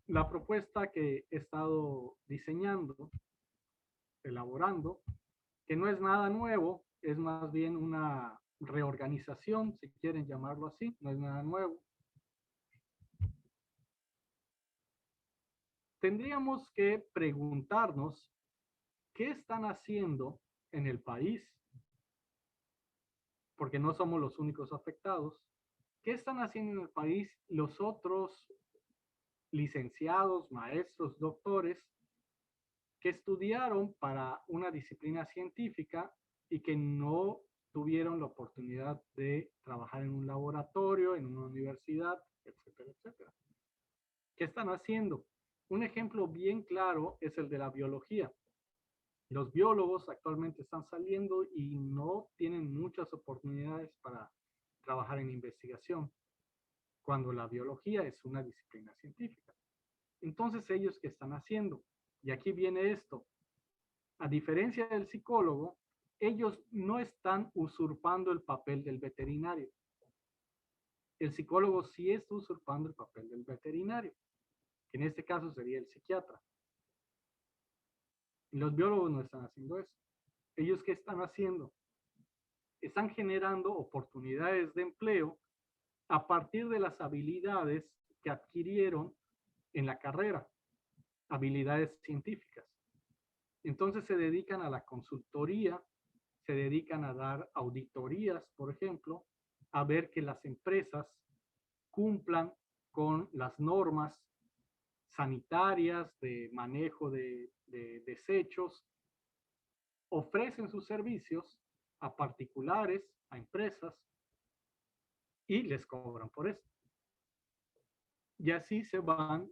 Speaker 1: la propuesta que he estado diseñando, elaborando, que no es nada nuevo, es más bien una reorganización, si quieren llamarlo así, no es nada nuevo. Tendríamos que preguntarnos qué están haciendo en el país, porque no somos los únicos afectados. ¿Qué están haciendo en el país los otros licenciados, maestros, doctores que estudiaron para una disciplina científica y que no tuvieron la oportunidad de trabajar en un laboratorio, en una universidad, etcétera, etcétera. ¿Qué están haciendo? Un ejemplo bien claro es el de la biología. Los biólogos actualmente están saliendo y no tienen muchas oportunidades para trabajar en investigación, cuando la biología es una disciplina científica. Entonces, ¿ellos qué están haciendo? Y aquí viene esto. A diferencia del psicólogo, ellos no están usurpando el papel del veterinario. El psicólogo sí está usurpando el papel del veterinario, que en este caso sería el psiquiatra. Y los biólogos no están haciendo eso. ¿Ellos qué están haciendo? Están generando oportunidades de empleo a partir de las habilidades que adquirieron en la carrera, habilidades científicas. Entonces se dedican a la consultoría, se dedican a dar auditorías, por ejemplo, a ver que las empresas cumplan con las normas sanitarias de manejo de desechos, ofrecen sus servicios a particulares, a empresas, y les cobran por eso. Y así se van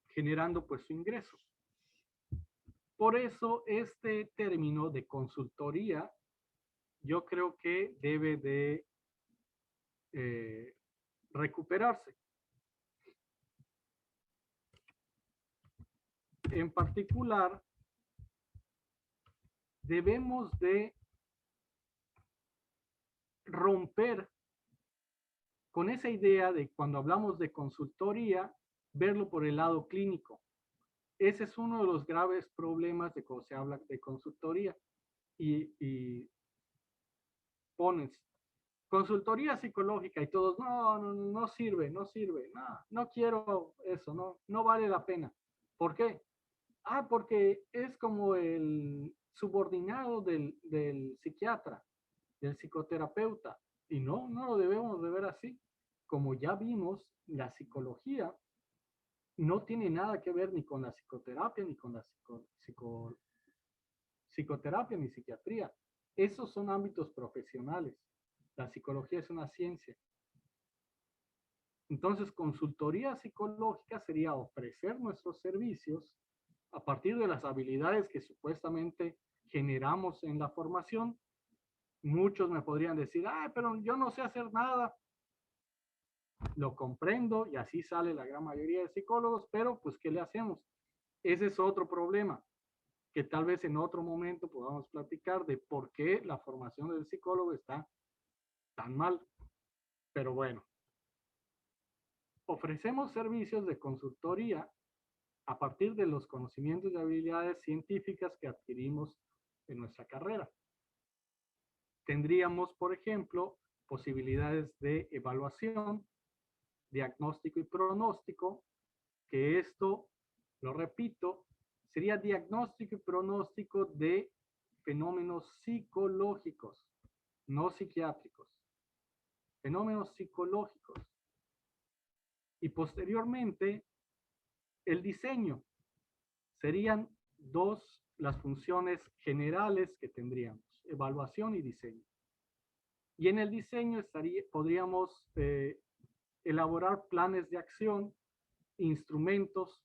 Speaker 1: generando pues su ingreso. Por eso este término de consultoría yo creo que debe de recuperarse. En particular, debemos de romper con esa idea de cuando hablamos de consultoría, verlo por el lado clínico. Ese es uno de los graves problemas de cuando se habla de consultoría. Y pones consultoría psicológica y todos, no sirve, no quiero eso, no vale la pena. ¿Por qué? Porque es como el subordinado del psiquiatra, del psicoterapeuta. Y no lo debemos de ver así. Como ya vimos, la psicología no tiene nada que ver ni con la psicoterapia, ni con la psicoterapia, ni psiquiatría. Esos son ámbitos profesionales. La psicología es una ciencia. Entonces, consultoría psicológica sería ofrecer nuestros servicios a partir de las habilidades que supuestamente generamos en la formación. Muchos me podrían decir, pero yo no sé hacer nada. Lo comprendo y así sale la gran mayoría de psicólogos, pero pues, ¿qué le hacemos? Ese es otro problema, que tal vez en otro momento podamos platicar de por qué la formación del psicólogo está tan mal. Pero bueno, ofrecemos servicios de consultoría a partir de los conocimientos y habilidades científicas que adquirimos en nuestra carrera. Tendríamos, por ejemplo, posibilidades de evaluación, diagnóstico y pronóstico, que esto, lo repito, sería diagnóstico y pronóstico de fenómenos psicológicos, no psiquiátricos, fenómenos psicológicos. Y posteriormente, el diseño. Serían dos las funciones generales que tendríamos, evaluación y diseño. Y en el diseño podríamos elaborar planes de acción, instrumentos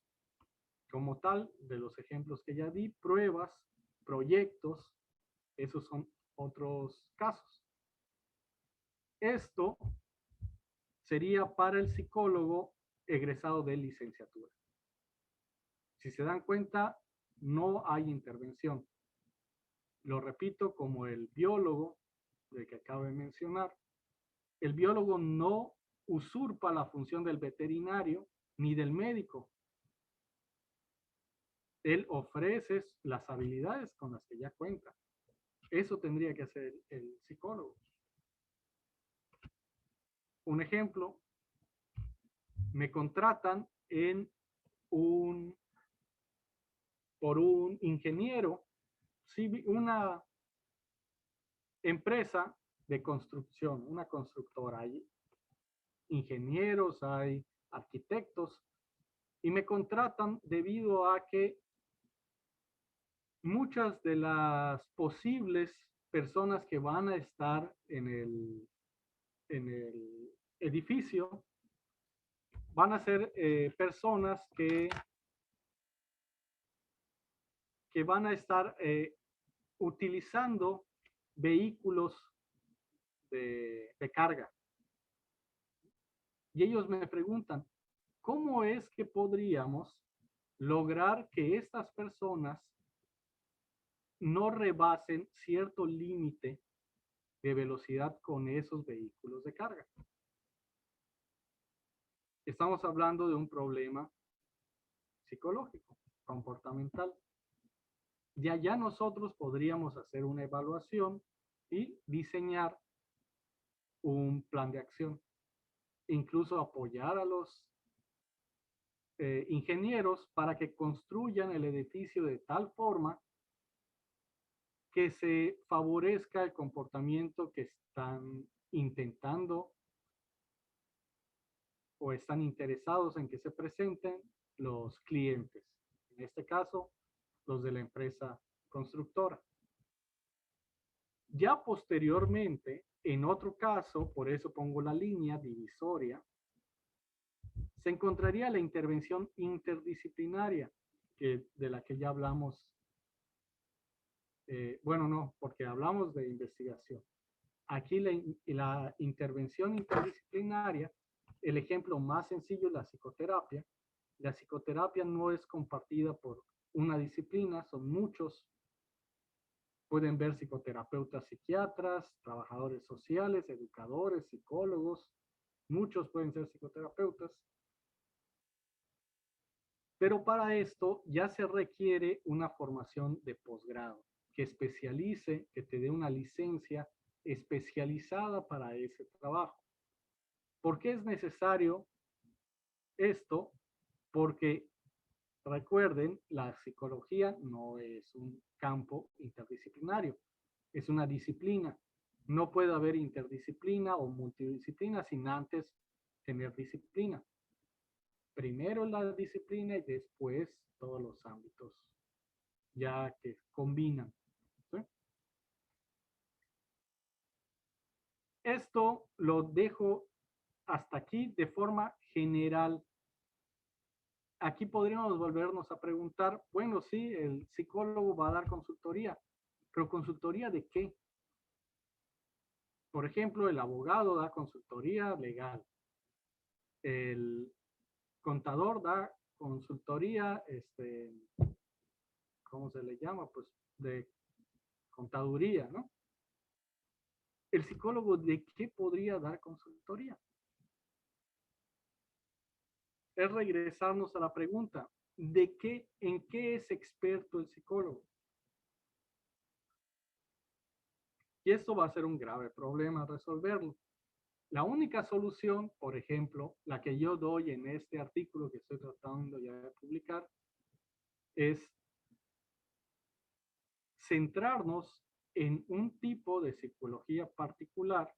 Speaker 1: como tal, de los ejemplos que ya di, pruebas, proyectos, esos son otros casos. Esto sería para el psicólogo egresado de licenciatura. Si se dan cuenta, no hay intervención. Lo repito, como el biólogo del que acabo de mencionar, el biólogo no usurpa la función del veterinario ni del médico. Él ofrece las habilidades con las que ya cuenta. Eso tendría que hacer el psicólogo. Un ejemplo, me contratan por un ingeniero, una empresa de construcción, una constructora. Hay ingenieros, hay arquitectos, y me contratan debido a que muchas de las posibles personas que van a estar en el edificio van a ser personas que van a estar utilizando vehículos de carga. Y ellos me preguntan, ¿cómo es que podríamos lograr que estas personas no rebasen cierto límite de velocidad con esos vehículos de carga? Estamos hablando de un problema psicológico, comportamental. Y allá nosotros podríamos hacer una evaluación y diseñar un plan de acción. Incluso apoyar a los ingenieros para que construyan el edificio de tal forma que se favorezca el comportamiento que están intentando o están interesados en que se presenten los clientes. En este caso, los de la empresa constructora. Ya posteriormente, en otro caso, por eso pongo la línea divisoria, se encontraría la intervención interdisciplinaria, de la que ya hablamos. Bueno, no, porque hablamos de investigación. Aquí la intervención interdisciplinaria, el ejemplo más sencillo es la psicoterapia. La psicoterapia no es compartida por una disciplina, son muchos. Pueden ver psicoterapeutas, psiquiatras, trabajadores sociales, educadores, psicólogos. Muchos pueden ser psicoterapeutas. Pero para esto ya se requiere una formación de posgrado que especialice, que te dé una licencia especializada para ese trabajo. ¿Por qué es necesario esto? Porque recuerden, la psicología no es un campo interdisciplinario, es una disciplina. No puede haber interdisciplina o multidisciplina sin antes tener disciplina. Primero la disciplina y después todos los ámbitos ya que combinan. ¿Sí? Esto lo dejo hasta aquí de forma general. Aquí podríamos volvernos a preguntar, bueno, sí, el psicólogo va a dar consultoría, pero ¿consultoría de qué? Por ejemplo, el abogado da consultoría legal. El contador da consultoría, ¿cómo se le llama? Pues de contaduría, ¿no? ¿El psicólogo de qué podría dar consultoría? Es regresarnos a la pregunta, ¿en qué es experto el psicólogo? Y esto va a ser un grave problema resolverlo. La única solución, por ejemplo, la que yo doy en este artículo que estoy tratando ya de publicar, es centrarnos en un tipo de psicología particular.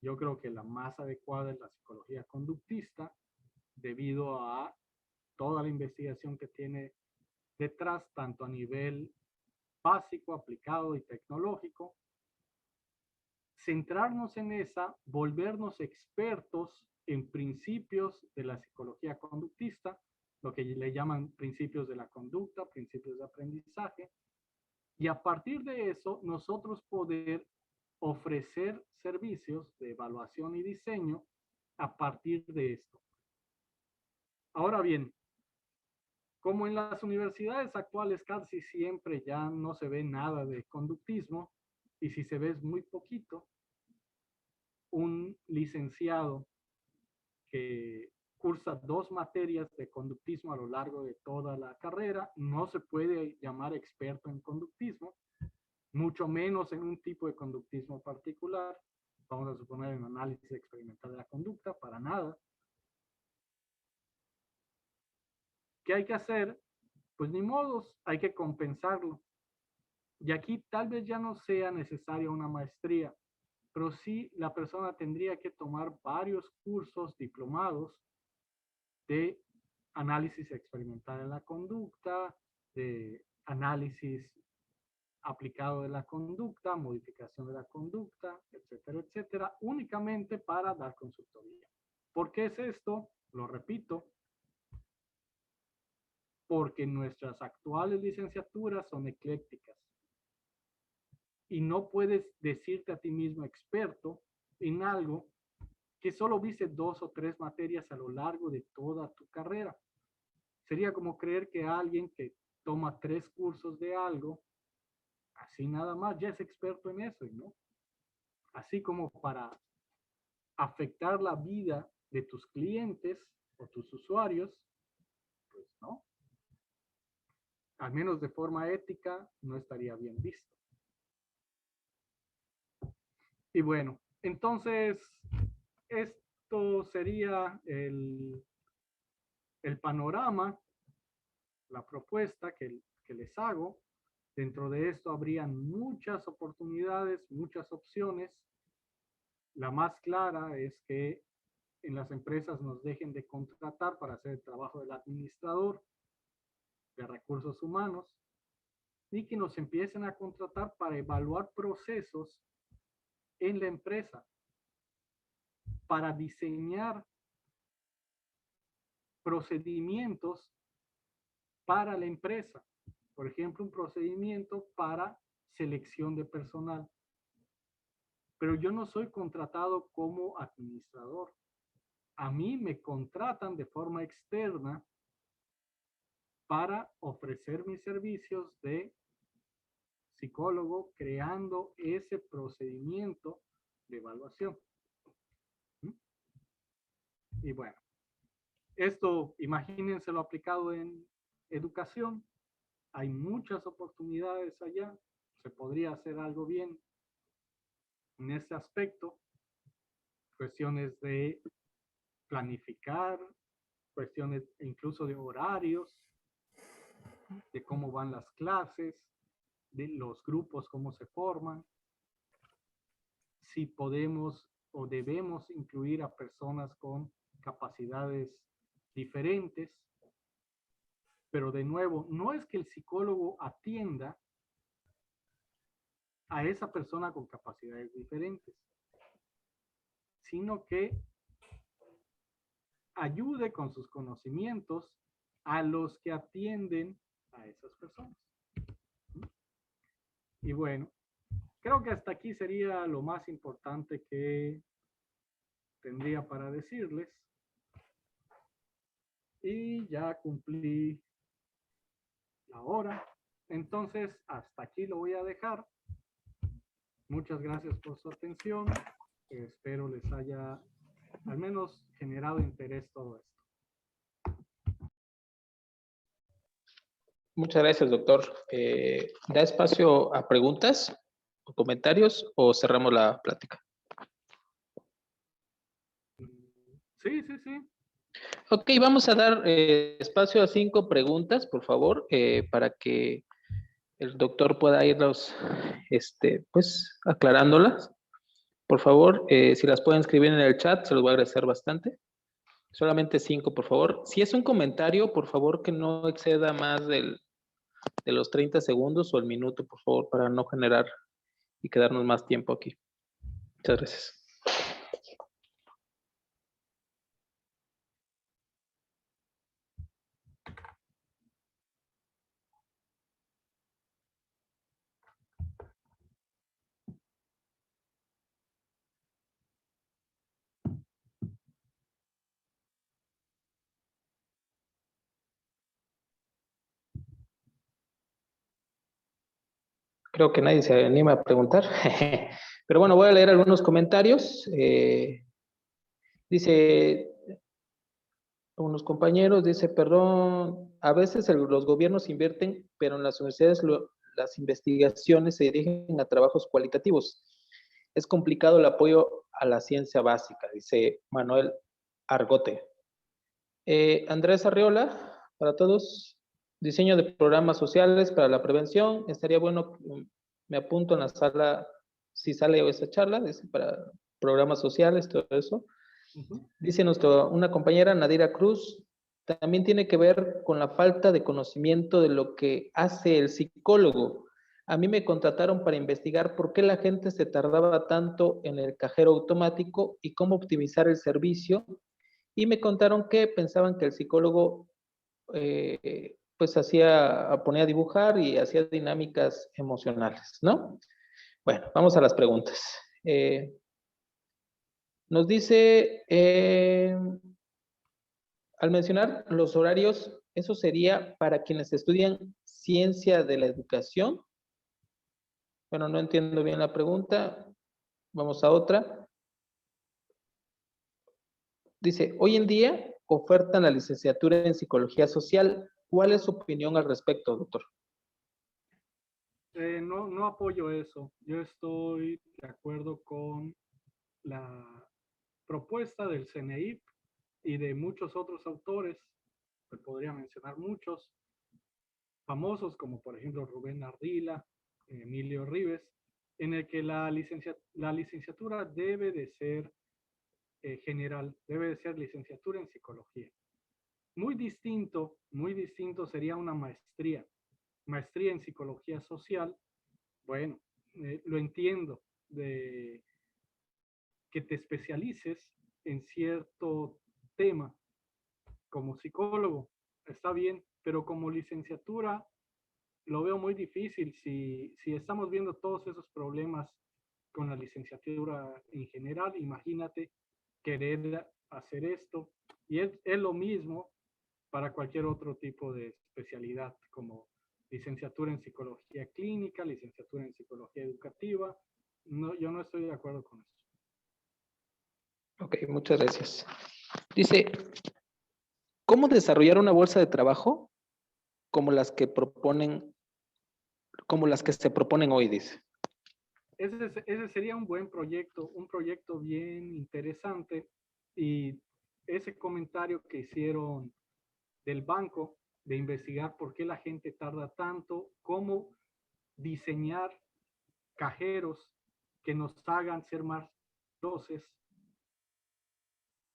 Speaker 1: Yo creo que la más adecuada es la psicología conductista, debido a toda la investigación que tiene detrás, tanto a nivel básico, aplicado y tecnológico. Centrarnos en esa, volvernos expertos en principios de la psicología conductista, lo que le llaman principios de la conducta, principios de aprendizaje, y a partir de eso nosotros poder ofrecer servicios de evaluación y diseño a partir de esto. Ahora bien, como en las universidades actuales casi siempre ya no se ve nada de conductismo, y si se ve es muy poquito, un licenciado que cursa 2 materias de conductismo a lo largo de toda la carrera no se puede llamar experto en conductismo, mucho menos en un tipo de conductismo particular. Vamos a suponer en análisis experimental de la conducta, para nada. ¿Qué hay que hacer? Pues ni modos, hay que compensarlo. Y aquí tal vez ya no sea necesaria una maestría, pero sí la persona tendría que tomar varios cursos diplomados de análisis experimental en la conducta, de análisis aplicado de la conducta, modificación de la conducta, etcétera, etcétera, únicamente para dar consultoría. ¿Por qué es esto? Lo repito, porque nuestras actuales licenciaturas son eclécticas y no puedes decirte a ti mismo experto en algo que solo viste 2 o 3 materias a lo largo de toda tu carrera. Sería como creer que alguien que toma 3 cursos de algo, así nada más, ya es experto en eso, ¿no? Así como para afectar la vida de tus clientes o tus usuarios, pues no. Al menos de forma ética, no estaría bien visto. Y bueno, entonces, esto sería el panorama, la propuesta que les hago. Dentro de esto habrían muchas oportunidades, muchas opciones. La más clara es que en las empresas nos dejen de contratar para hacer el trabajo del administrador de recursos humanos y que nos empiecen a contratar para evaluar procesos en la empresa, para diseñar procedimientos para la empresa. Por ejemplo, un procedimiento para selección de personal. Pero yo no soy contratado como administrador. A mí me contratan de forma externa para ofrecer mis servicios de psicólogo creando ese procedimiento de evaluación. Y bueno, esto imagínenselo aplicado en educación. Hay muchas oportunidades allá. Se podría hacer algo bien en este aspecto. Cuestiones de planificar, cuestiones incluso de horarios, de cómo van las clases, de los grupos, cómo se forman, si podemos o debemos incluir a personas con capacidades diferentes. Pero de nuevo, no es que el psicólogo atienda a esa persona con capacidades diferentes, sino que ayude con sus conocimientos a los que atienden a esas personas. Y bueno, creo que hasta aquí sería lo más importante que tendría para decirles. Y ya cumplí la hora. Entonces, hasta aquí lo voy a dejar. Muchas gracias por su atención. Espero les haya al menos generado interés todo esto.
Speaker 2: Muchas gracias, doctor. ¿Da espacio a preguntas o comentarios o cerramos la plática?
Speaker 1: Sí, sí, sí.
Speaker 2: Ok, vamos a dar espacio a 5 preguntas, por favor, para que el doctor pueda irlos pues, aclarándolas. Por favor, si las pueden escribir en el chat, se los voy a agradecer bastante. Solamente 5, por favor. Si es un comentario, por favor, que no exceda más de los 30 segundos o el minuto, por favor, para no generar y quedarnos más tiempo aquí. Muchas gracias. Creo que nadie se anima a preguntar. Pero bueno, voy a leer algunos comentarios. Dice, unos compañeros, dice, perdón, a veces los gobiernos invierten, pero en las universidades las investigaciones se dirigen a trabajos cualitativos. Es complicado el apoyo a la ciencia básica, dice Manuel Argote. Andrés Arriola, para todos. Diseño de programas sociales para la prevención. Estaría bueno, me apunto en la sala, si sale esa charla, dice, para programas sociales, todo eso. Dice una compañera, Nadira Cruz, también tiene que ver con la falta de conocimiento de lo que hace el psicólogo. A mí me contrataron para investigar por qué la gente se tardaba tanto en el cajero automático y cómo optimizar el servicio. Y me contaron que pensaban que el psicólogo pues ponía a dibujar y hacía dinámicas emocionales, ¿no? Bueno, vamos a las preguntas. Nos dice, al mencionar los horarios, eso sería para quienes estudian ciencia de la educación. Bueno, no entiendo bien la pregunta. Vamos a otra. Dice, hoy en día ofertan la licenciatura en psicología social. ¿Cuál es su opinión al respecto, doctor?
Speaker 1: No apoyo eso. Yo estoy de acuerdo con la propuesta del CNI y de muchos otros autores, que podría mencionar muchos, famosos como por ejemplo Rubén Ardila, Emilio Rives, en el que la licenciatura debe de ser general, debe de ser licenciatura en psicología. Muy distinto sería una maestría en psicología social. Bueno, lo entiendo, de que te especialices en cierto tema como psicólogo, está bien, pero como licenciatura lo veo muy difícil si estamos viendo todos esos problemas con la licenciatura en general. Imagínate querer hacer esto, y es lo mismo para cualquier otro tipo de especialidad, como licenciatura en psicología clínica, licenciatura en psicología educativa. No, yo no estoy de acuerdo con eso.
Speaker 2: Ok, muchas gracias. Dice, ¿cómo desarrollar una bolsa de trabajo como las que se proponen hoy, dice?
Speaker 1: Ese sería un buen proyecto, un proyecto bien interesante. Y ese comentario que hicieron del banco, de investigar por qué la gente tarda tanto, cómo diseñar cajeros que nos hagan ser más veloces.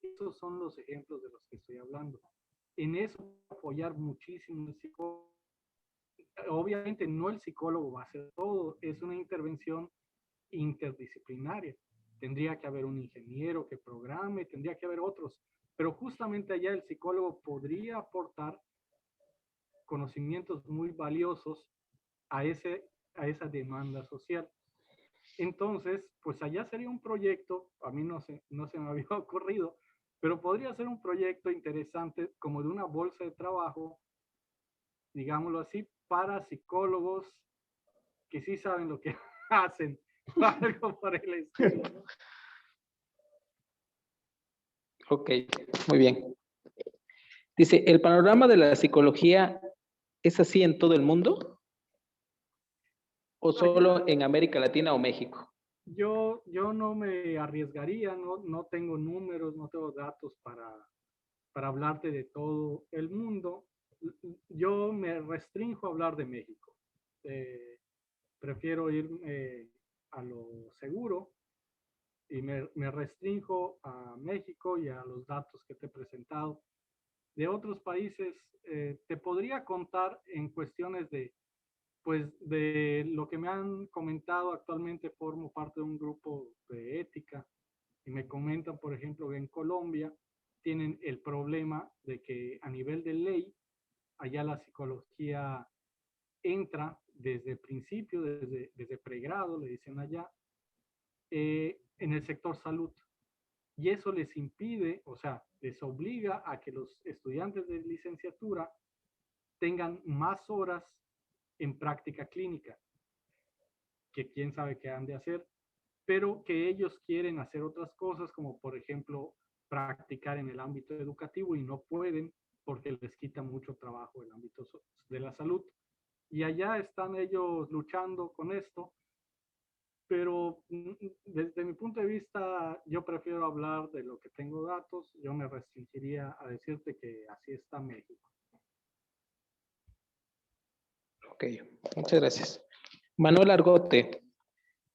Speaker 1: Esos son los ejemplos de los que estoy hablando. En eso apoyar muchísimo el psicólogo. Obviamente no el psicólogo va a hacer todo, es una intervención interdisciplinaria. Tendría que haber un ingeniero que programe, tendría que haber otros, pero justamente allá el psicólogo podría aportar conocimientos muy valiosos a esa demanda social. Entonces, pues allá sería un proyecto, a mí no se me había ocurrido, pero podría ser un proyecto interesante como de una bolsa de trabajo, digámoslo así, para psicólogos que sí saben lo que hacen, algo por el estilo, ¿no?
Speaker 2: Ok, muy bien. Dice, ¿el panorama de la psicología es así en todo el mundo? ¿O solo en América Latina o México?
Speaker 1: Yo no me arriesgaría, no tengo números, no tengo datos para hablarte de todo el mundo. Yo me restrinjo a hablar de México. Prefiero ir a lo seguro y me restrinjo a México y a los datos que te he presentado. De otros países, te podría contar en cuestiones pues de lo que me han comentado. Actualmente formo parte de un grupo de ética y me comentan, por ejemplo, que en Colombia tienen el problema de que a nivel de ley, allá la psicología entra desde el principio, desde pregrado, le dicen allá, en el sector salud. Y eso les impide, o sea, les obliga a que los estudiantes de licenciatura tengan más horas en práctica clínica, que quién sabe qué han de hacer, pero que ellos quieren hacer otras cosas, como por ejemplo practicar en el ámbito educativo y no pueden porque les quita mucho trabajo el ámbito de la salud. Y allá están ellos luchando con esto, pero desde mi punto de vista yo prefiero hablar de lo que tengo datos. Yo me restringiría a decirte que así está México.
Speaker 2: Ok, muchas gracias. Manuel Argote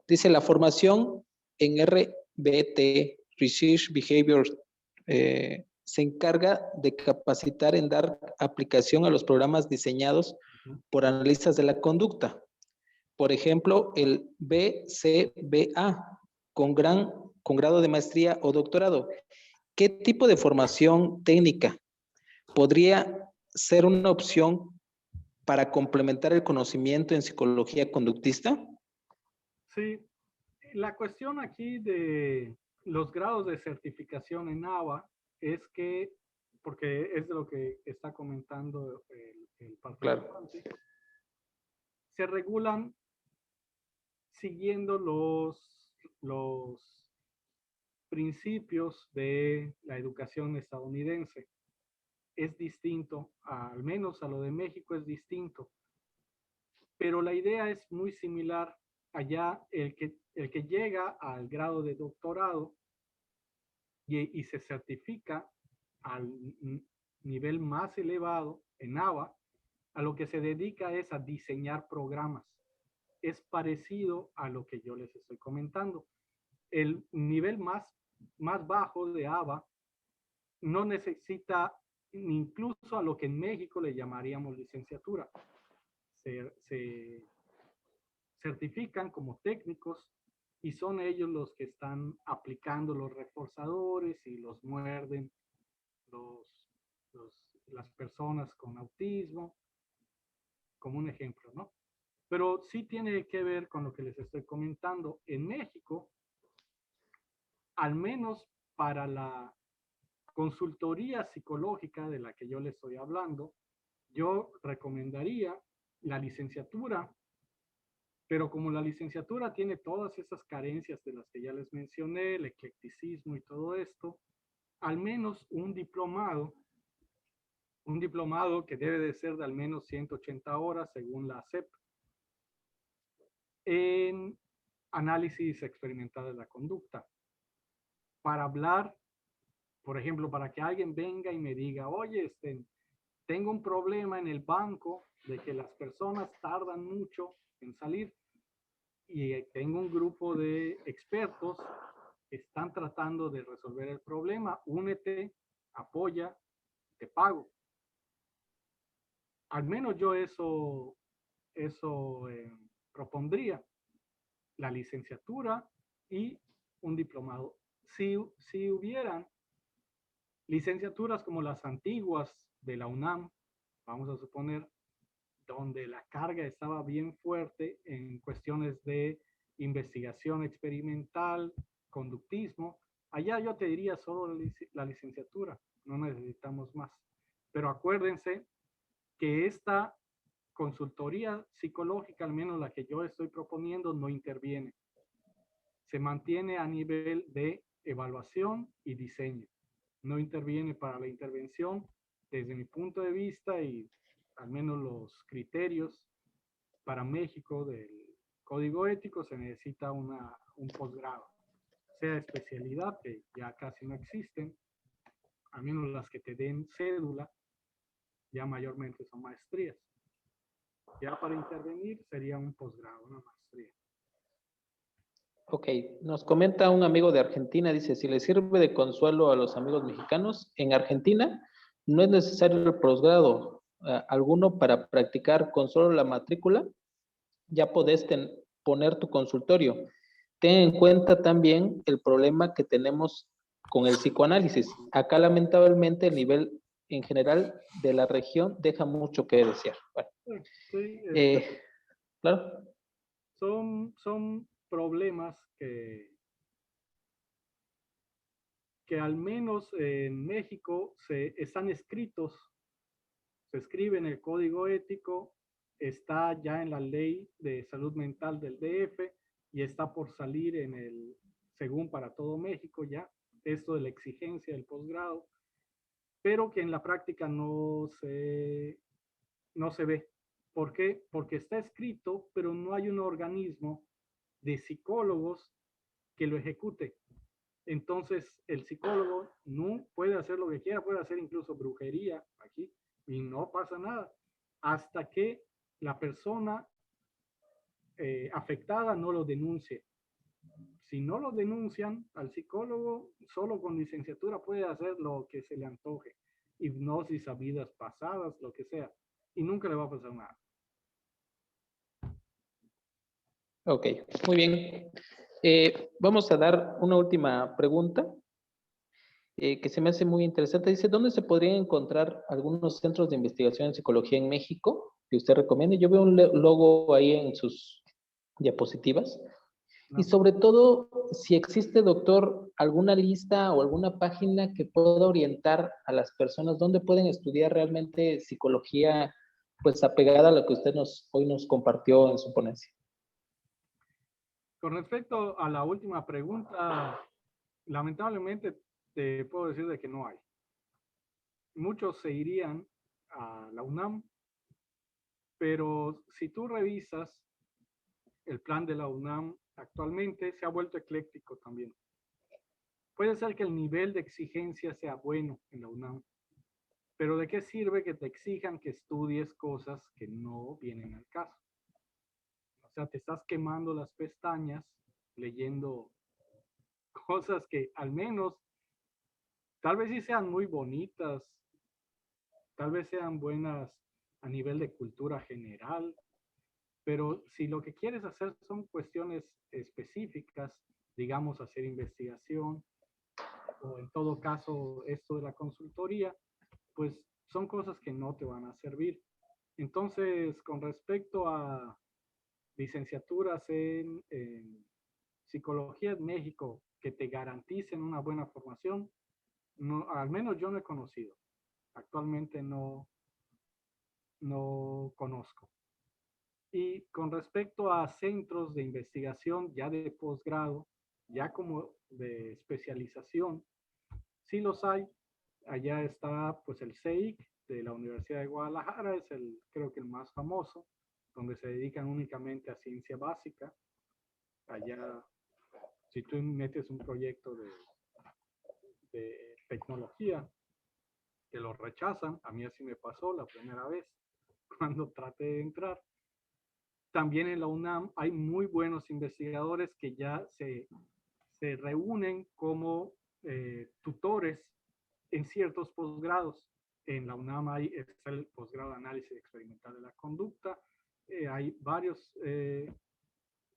Speaker 2: dice, la formación en RBT, Research Behavior, se encarga de capacitar en dar aplicación a los programas diseñados por analistas de la conducta. Por ejemplo, el BCBA con grado de maestría o doctorado. ¿Qué tipo de formación técnica podría ser una opción para complementar el conocimiento en psicología conductista?
Speaker 1: Sí, la cuestión aquí de los grados de certificación en ABA es que, porque es de lo que está comentando el
Speaker 2: Claro.
Speaker 1: participante, se regulan siguiendo los principios de la educación estadounidense. Es distinto, al menos a lo de México es distinto, pero la idea es muy similar. Allá el que llega al grado de doctorado y se certifica al nivel más elevado en ABA, a lo que se dedica es a diseñar programas. Es parecido a lo que yo les estoy comentando. El nivel más bajo de ABA no necesita incluso a lo que en México le llamaríamos licenciatura. Se certifican como técnicos y son ellos los que están aplicando los reforzadores y los muerden los, las personas con autismo, como un ejemplo, ¿no? Pero sí tiene que ver con lo que les estoy comentando. En México, al menos para la consultoría psicológica de la que yo les estoy hablando, yo recomendaría la licenciatura, pero como la licenciatura tiene todas esas carencias de las que ya les mencioné, el eclecticismo y todo esto, al menos un diplomado que debe de ser de al menos 180 horas según la SEP, en análisis experimental de la conducta. Para hablar, por ejemplo, para que alguien venga y me diga, oye, tengo un problema en el banco de que las personas tardan mucho en salir y tengo un grupo de expertos que están tratando de resolver el problema, únete, apoya, te pago. Al menos yo eso propondría, la licenciatura y un diplomado. Si hubieran licenciaturas como las antiguas de la UNAM, vamos a suponer, donde la carga estaba bien fuerte en cuestiones de investigación experimental, conductismo, allá yo te diría solo la licenciatura, no necesitamos más. Pero acuérdense que esta consultoría psicológica, al menos la que yo estoy proponiendo, no interviene. Se mantiene a nivel de evaluación y diseño. No interviene para la intervención. Desde mi punto de vista y al menos los criterios para México del código ético, se necesita un posgrado, sea especialidad, que ya casi no existen, al menos las que te den cédula, ya mayormente son maestrías. Ya para intervenir sería un posgrado, una maestría.
Speaker 2: Ok, nos comenta un amigo de Argentina, dice, si le sirve de consuelo a los amigos mexicanos, en Argentina no es necesario el posgrado alguno para practicar con solo la matrícula, ya podés poner tu consultorio. Ten en cuenta también el problema que tenemos con el psicoanálisis. Acá lamentablemente el nivel en general de la región deja mucho que desear. Bueno,
Speaker 1: Sí,
Speaker 2: claro.
Speaker 1: son problemas que al menos en México están escritos, se escribe en el código ético, está ya en la ley de salud mental del DF y está por salir en el, según para todo México ya, esto de la exigencia del posgrado, pero que en la práctica no se ve. ¿Por qué? Porque está escrito, pero no hay un organismo de psicólogos que lo ejecute. Entonces, el psicólogo no puede hacer lo que quiera, puede hacer incluso brujería aquí y no pasa nada hasta que la persona afectada no lo denuncie. Si no lo denuncian al psicólogo, solo con licenciatura puede hacer lo que se le antoje, hipnosis a vidas pasadas, lo que sea, y nunca le va a pasar nada.
Speaker 2: Ok, muy bien. Vamos a dar una última pregunta que se me hace muy interesante. Dice, ¿dónde se podrían encontrar algunos centros de investigación en psicología en México que usted recomiende? Yo veo un logo ahí en sus diapositivas. Y
Speaker 1: No.
Speaker 2: sobre todo, si existe, doctor, alguna lista o alguna página que pueda orientar a las personas dónde pueden estudiar realmente psicología, pues apegada a lo que usted hoy nos compartió en su ponencia.
Speaker 1: Con respecto a la última pregunta, lamentablemente te puedo decir de que no hay. Muchos se irían a la UNAM, pero si tú revisas el plan de la UNAM actualmente se ha vuelto ecléctico también. Puede ser que el nivel de exigencia sea bueno en la UNAM, pero ¿de qué sirve que te exijan que estudies cosas que no vienen al caso? O sea, te estás quemando las pestañas leyendo cosas que al menos tal vez sí sean muy bonitas, tal vez sean buenas a nivel de cultura general, pero si lo que quieres hacer son cuestiones específicas, digamos hacer investigación, o en todo caso esto de la consultoría, pues son cosas que no te van a servir. Entonces, con respecto a licenciaturas en psicología en México que te garanticen una buena formación, no, al menos yo no he conocido. Actualmente no conozco. Y con respecto a centros de investigación ya de posgrado, ya como de especialización, sí los hay. Allá está pues el CEIC de la Universidad de Guadalajara, es creo que el más famoso, donde se dedican únicamente a ciencia básica. Allá, si tú metes un proyecto de tecnología, te lo rechazan. A mí así me pasó la primera vez cuando traté de entrar. También en la UNAM hay muy buenos investigadores que ya se reúnen como tutores en ciertos posgrados. En la UNAM está el posgrado de análisis experimental de la conducta. Hay varios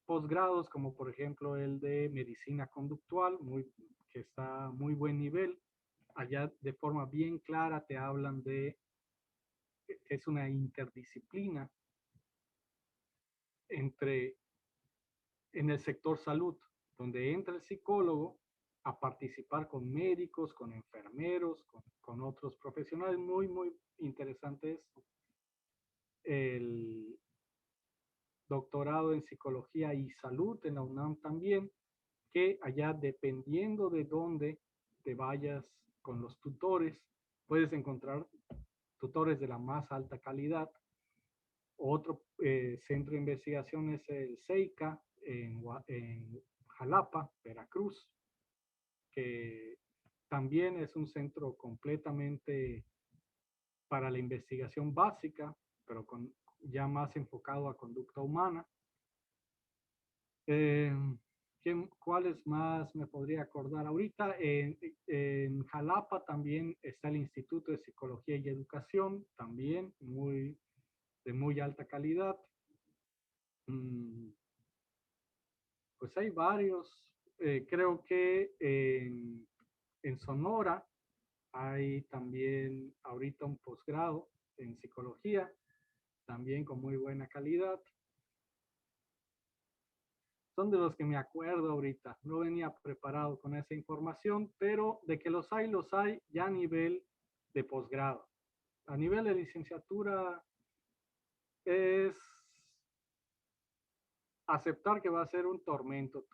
Speaker 1: posgrados, como por ejemplo el de medicina conductual, que está a muy buen nivel. Allá de forma bien clara te hablan de que es una interdisciplina en el sector salud, donde entra el psicólogo a participar con médicos, con enfermeros, con otros profesionales. Muy, muy interesante esto. El doctorado en psicología y salud en la UNAM también, que allá dependiendo de dónde te vayas con los tutores, puedes encontrar tutores de la más alta calidad. Otro centro de investigación es el CEICA en Jalapa, Veracruz, que también es un centro completamente para la investigación básica, pero ya más enfocado a conducta humana. ¿Cuáles más me podría acordar? Ahorita en Jalapa también está el Instituto de Psicología y Educación, también de muy alta calidad. Pues hay varios. Creo que en Sonora hay también ahorita un posgrado en psicología, también con muy buena calidad. Son de los que me acuerdo ahorita. No venía preparado con esa información, pero de que los hay ya a nivel de posgrado. A nivel de licenciatura es aceptar que va a ser un tormento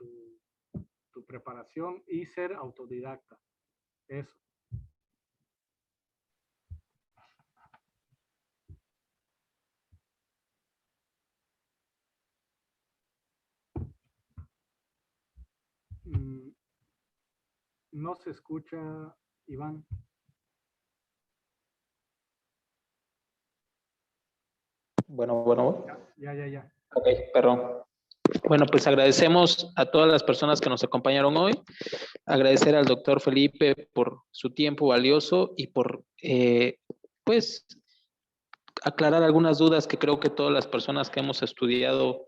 Speaker 1: tu preparación y ser autodidacta. Eso. No se escucha, Iván.
Speaker 2: Bueno.
Speaker 1: Ya.
Speaker 2: Ok, perdón. Bueno, pues agradecemos a todas las personas que nos acompañaron hoy. Agradecer al doctor Felipe por su tiempo valioso y por, pues, aclarar algunas dudas que creo que todas las personas que hemos estudiado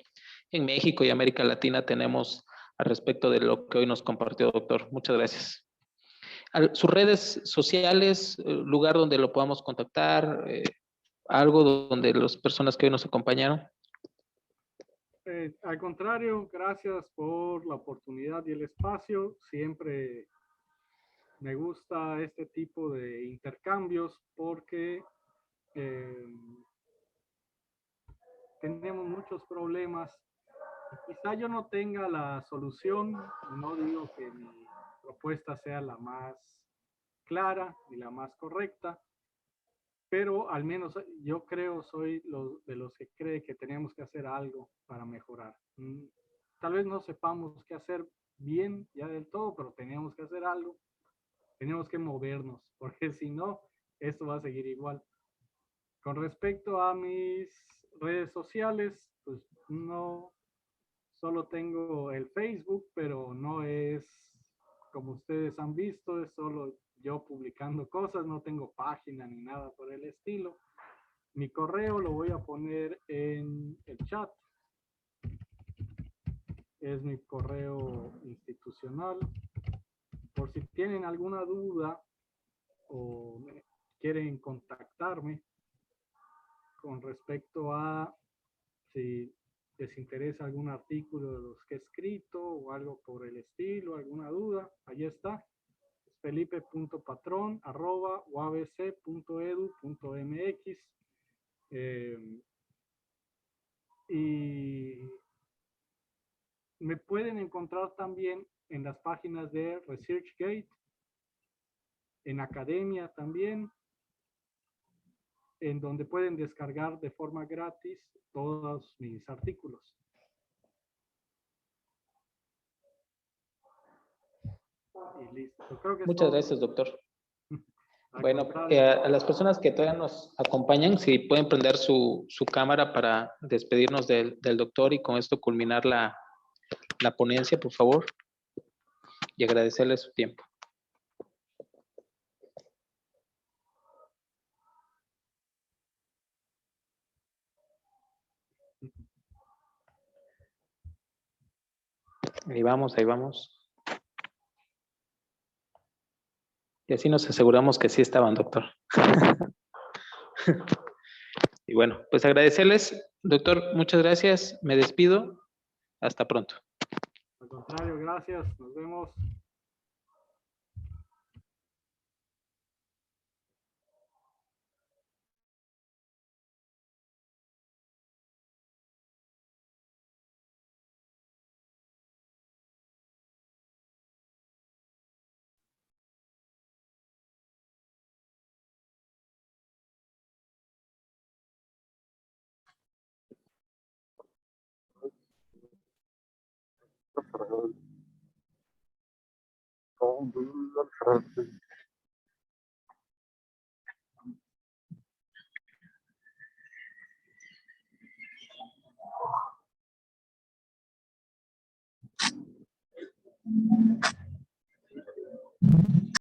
Speaker 2: en México y América Latina tenemos al respecto de lo que hoy nos compartió, doctor. Muchas gracias. Sus redes sociales, lugar donde lo podamos contactar, algo donde las personas que hoy nos acompañaron.
Speaker 1: Al contrario, gracias por la oportunidad y el espacio. Siempre me gusta este tipo de intercambios porque tenemos muchos problemas. Quizá yo no tenga la solución, no digo que mi propuesta sea la más clara ni la más correcta, pero al menos yo creo, soy de los que cree que tenemos que hacer algo para mejorar. Tal vez no sepamos qué hacer bien ya del todo, pero tenemos que hacer algo, tenemos que movernos, porque si no, esto va a seguir igual. Con respecto a mis redes sociales, pues no, solo tengo el Facebook, pero no es como ustedes han visto, es solo yo publicando cosas, no tengo página ni nada por el estilo. Mi correo lo voy a poner en el chat. Es mi correo institucional. Por si tienen alguna duda o quieren contactarme con respecto a si les interesa algún artículo de los que he escrito o algo por el estilo, alguna duda, ahí está. felipe.patron@uabc.edu.mx. Y me pueden encontrar también en las páginas de ResearchGate, en Academia también, en donde pueden descargar de forma gratis todos mis artículos. Y listo. Creo que
Speaker 2: Muchas gracias, doctor.
Speaker 1: Al
Speaker 2: Bueno,
Speaker 1: contrario.
Speaker 2: a las personas que todavía nos acompañan, si pueden prender su cámara para despedirnos del doctor y con esto culminar la ponencia, por favor, y agradecerle su tiempo. Ahí vamos, ahí vamos. Y así nos aseguramos que sí estaban, doctor. Y bueno, pues agradecerles, doctor, muchas gracias. Me despido. Hasta pronto.
Speaker 1: Al contrario, gracias. Nos vemos.